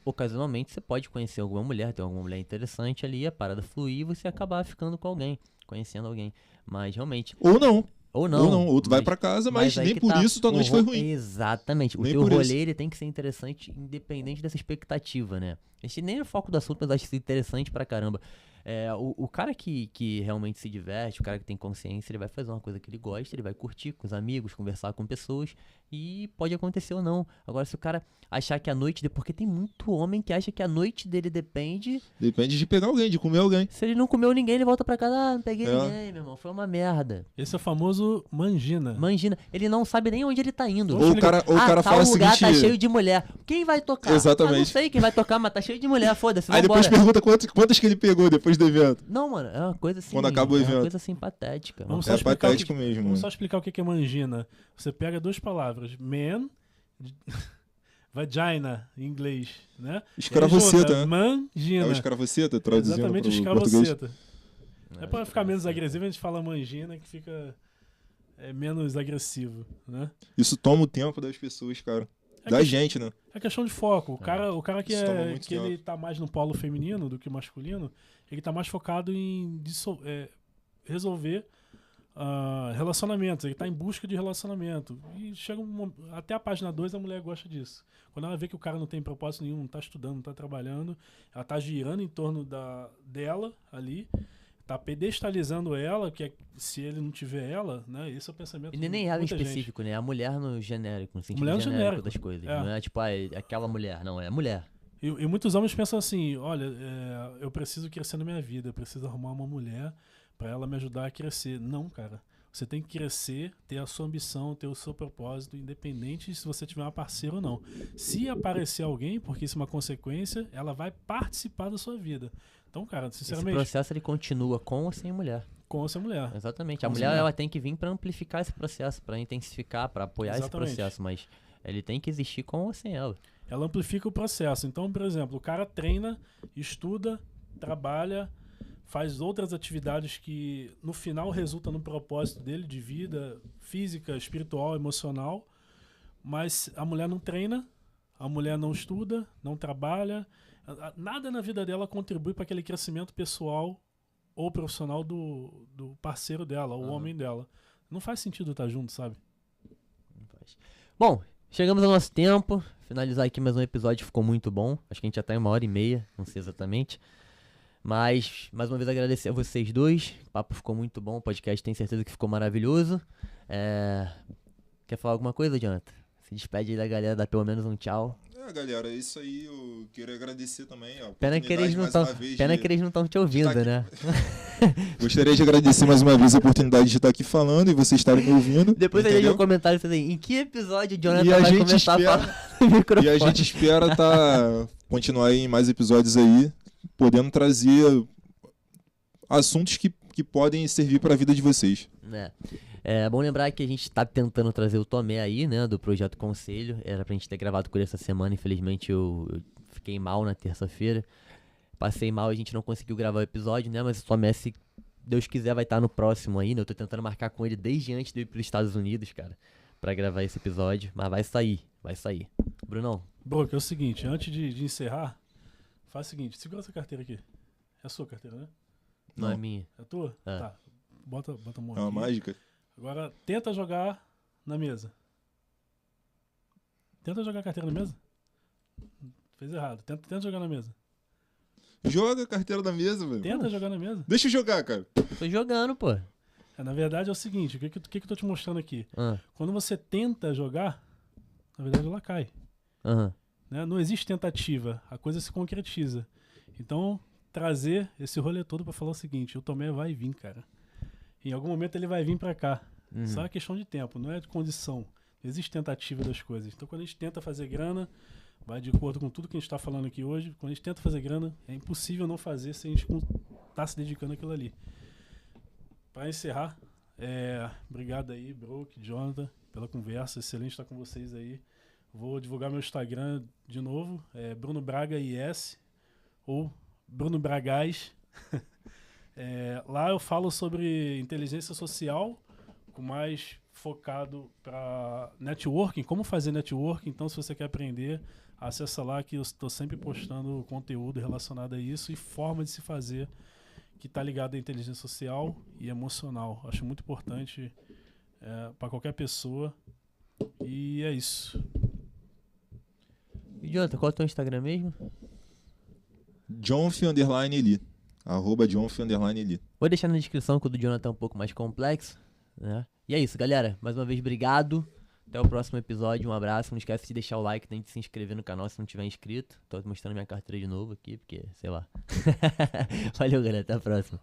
ocasionalmente, você pode conhecer alguma mulher, ter alguma mulher interessante ali, a parada fluir e você acabar ficando com alguém, conhecendo alguém. Mas, realmente... Ou não. Ou não. Ou tu vai pra casa, mas aí nem que por tá, isso tua noite foi ruim. Exatamente. O Nem teu por rolê isso. ele tem que ser interessante, independente dessa expectativa, né? Esse nem é o foco do assunto, mas acho isso interessante pra caramba. O cara que realmente se diverte, o cara que tem consciência, ele vai fazer uma coisa que ele gosta, ele vai curtir com os amigos, conversar com pessoas, e pode acontecer ou não. Agora, se o cara achar que a noite dele... Porque tem muito homem que acha que a noite dele depende... Depende de pegar alguém, de comer alguém. Se ele não comeu ninguém, ele volta pra casa, não peguei É. ninguém, meu irmão, foi uma merda. Esse é o famoso mangina. Imagina, ele não sabe nem onde ele tá indo. Ou o cara Tal fala o lugar seguinte... tá cheio de mulher. Quem vai tocar? Exatamente. Não sei quem vai tocar, mas tá cheio de mulher, foda-se, Aí depois vambora. pergunta quantas que ele pegou depois do evento. Não, mano, é uma coisa assim... Quando acaba o É evento. uma coisa assim patética. Vamos É só explicar patético mesmo, Vamos mano. só explicar o que é mangina. Você pega duas palavras, man, vagina, em inglês, né? Escravoceta, E aí junta, né? Mangina. É o escravoceta, traduzindo Exatamente, pro português. escravoceta. É pra ficar menos agressivo, a gente fala mangina, que fica menos agressivo, né? Isso toma o tempo das pessoas, cara. Da que- gente, né? É questão de foco. O cara que, Isso toma muito que ele tá mais no polo feminino do que masculino, ele tá mais focado em resolver relacionamentos. Ele tá em busca de relacionamento. E chega até a página 2 a mulher gosta disso. Quando ela vê que o cara não tem propósito nenhum, não tá estudando, não tá trabalhando, ela tá girando em torno dela ali, tá pedestalizando ela, que se ele não tiver ela, né? Esse é o pensamento E de nem ela em muita gente. específico, né? A mulher no genérico, no sentido Mulher no genérico genérico. das coisas. É. Não é tipo, aquela mulher, não, é a mulher. E muitos homens pensam assim, olha, eu preciso crescer na minha vida, eu preciso arrumar uma mulher pra ela me ajudar a crescer. Não, cara. Você tem que crescer, ter a sua ambição, ter o seu propósito, independente se você tiver uma parceira ou não. Se aparecer alguém, porque isso é uma consequência, ela vai participar da sua vida. Então, cara, Esse sinceramente, processo ele continua com ou sem mulher. com essa mulher. Exatamente. A Com mulher mulher. ela tem que vir pra amplificar esse processo, pra intensificar, pra apoiar Exatamente. esse processo, mas ele tem que existir com ou sem ela. Ela amplifica o processo. Então, por exemplo, o cara treina, estuda, trabalha, faz outras atividades que no final resultam no propósito dele de vida física, espiritual, emocional, mas a mulher não treina, a mulher não estuda, não trabalha, nada na vida dela contribui para aquele crescimento pessoal ou profissional do parceiro dela, o homem dela. Não faz sentido estar junto, sabe? Não faz. Bom, chegamos ao nosso tempo. Finalizar aqui mais um episódio, ficou muito bom. Acho que a gente já tá em 1h30, não sei exatamente. Mas, mais uma vez, agradecer a vocês dois. O papo ficou muito bom, o podcast tenho certeza que ficou maravilhoso. Quer falar alguma coisa, Jonathan? Se despede aí da galera, dá pelo menos um tchau. Galera, é isso aí. Eu quero agradecer também. Pena que eles não estão te ouvindo, aqui. né? Gostaria de agradecer mais uma vez a oportunidade de estar aqui falando e vocês estarem me ouvindo. Depois aí entendeu? no comentário você tem em que episódio o Jonathan E a vai gente começar espera- a falar no microfone. E a gente espera continuar aí em mais episódios aí, podendo trazer assuntos que podem servir para a vida de vocês. É bom lembrar que a gente tá tentando trazer o Tomé aí, né, do Projeto Conselho. Era pra gente ter gravado com ele essa semana, infelizmente eu fiquei mal na terça-feira. Passei mal, a gente não conseguiu gravar o episódio, né, mas o Tomé, se Deus quiser, vai estar no próximo ainda. Eu tô tentando marcar com ele desde antes de eu ir pros Estados Unidos, cara, pra gravar esse episódio, mas vai sair. Brunão, Broco, é o seguinte, antes de encerrar, faz o seguinte, segura essa carteira aqui. É a sua carteira, né? não é Não. minha. É a tua? É. Tá. Bota a mão É uma aqui. mágica. Agora, tenta jogar na mesa. Tenta jogar a carteira na mesa. Fez errado. Tenta jogar na mesa. Joga a carteira da mesa, velho. Tenta jogar na mesa. Deixa eu jogar, cara. Tô jogando, pô. Na verdade é o seguinte, o que eu tô te mostrando aqui? Ah, Quando você tenta jogar, na verdade ela cai. aham. Né? Não existe tentativa, a coisa se concretiza. Então, trazer esse rolê todo pra falar o seguinte, o Tomé vai vir, cara. Em algum momento ele vai vir pra cá. Uhum. Só é questão de tempo, não é de condição. Não existe tentativa das coisas. Então, quando a gente tenta fazer grana, vai de acordo com tudo que a gente tá falando aqui hoje, quando a gente tenta fazer grana, é impossível não fazer se a gente tá se dedicando àquilo ali. Para encerrar, obrigado aí, Brook, Jonathan, pela conversa. Excelente estar com vocês aí. Vou divulgar meu Instagram de novo, Bruno Braga IS, ou Bruno Bragás. Lá eu falo sobre inteligência social, com mais focado para networking, como fazer networking. Então, se você quer aprender, acessa lá que eu estou sempre postando conteúdo relacionado a isso e forma de se fazer, que está ligado à inteligência social e emocional. Acho muito importante para qualquer pessoa. E é isso. E Jonathan, qual é o teu Instagram mesmo? Jonf_Eli. @Jonf_Eli. Vou deixar na descrição que o do Jonathan é um pouco mais complexo, né? E é isso, galera. Mais uma vez, obrigado. Até o próximo episódio. Um abraço. Não esquece de deixar o like, nem de se inscrever no canal se não tiver inscrito. Tô mostrando minha carteira de novo aqui, porque, sei lá. Valeu, galera. Até a próxima.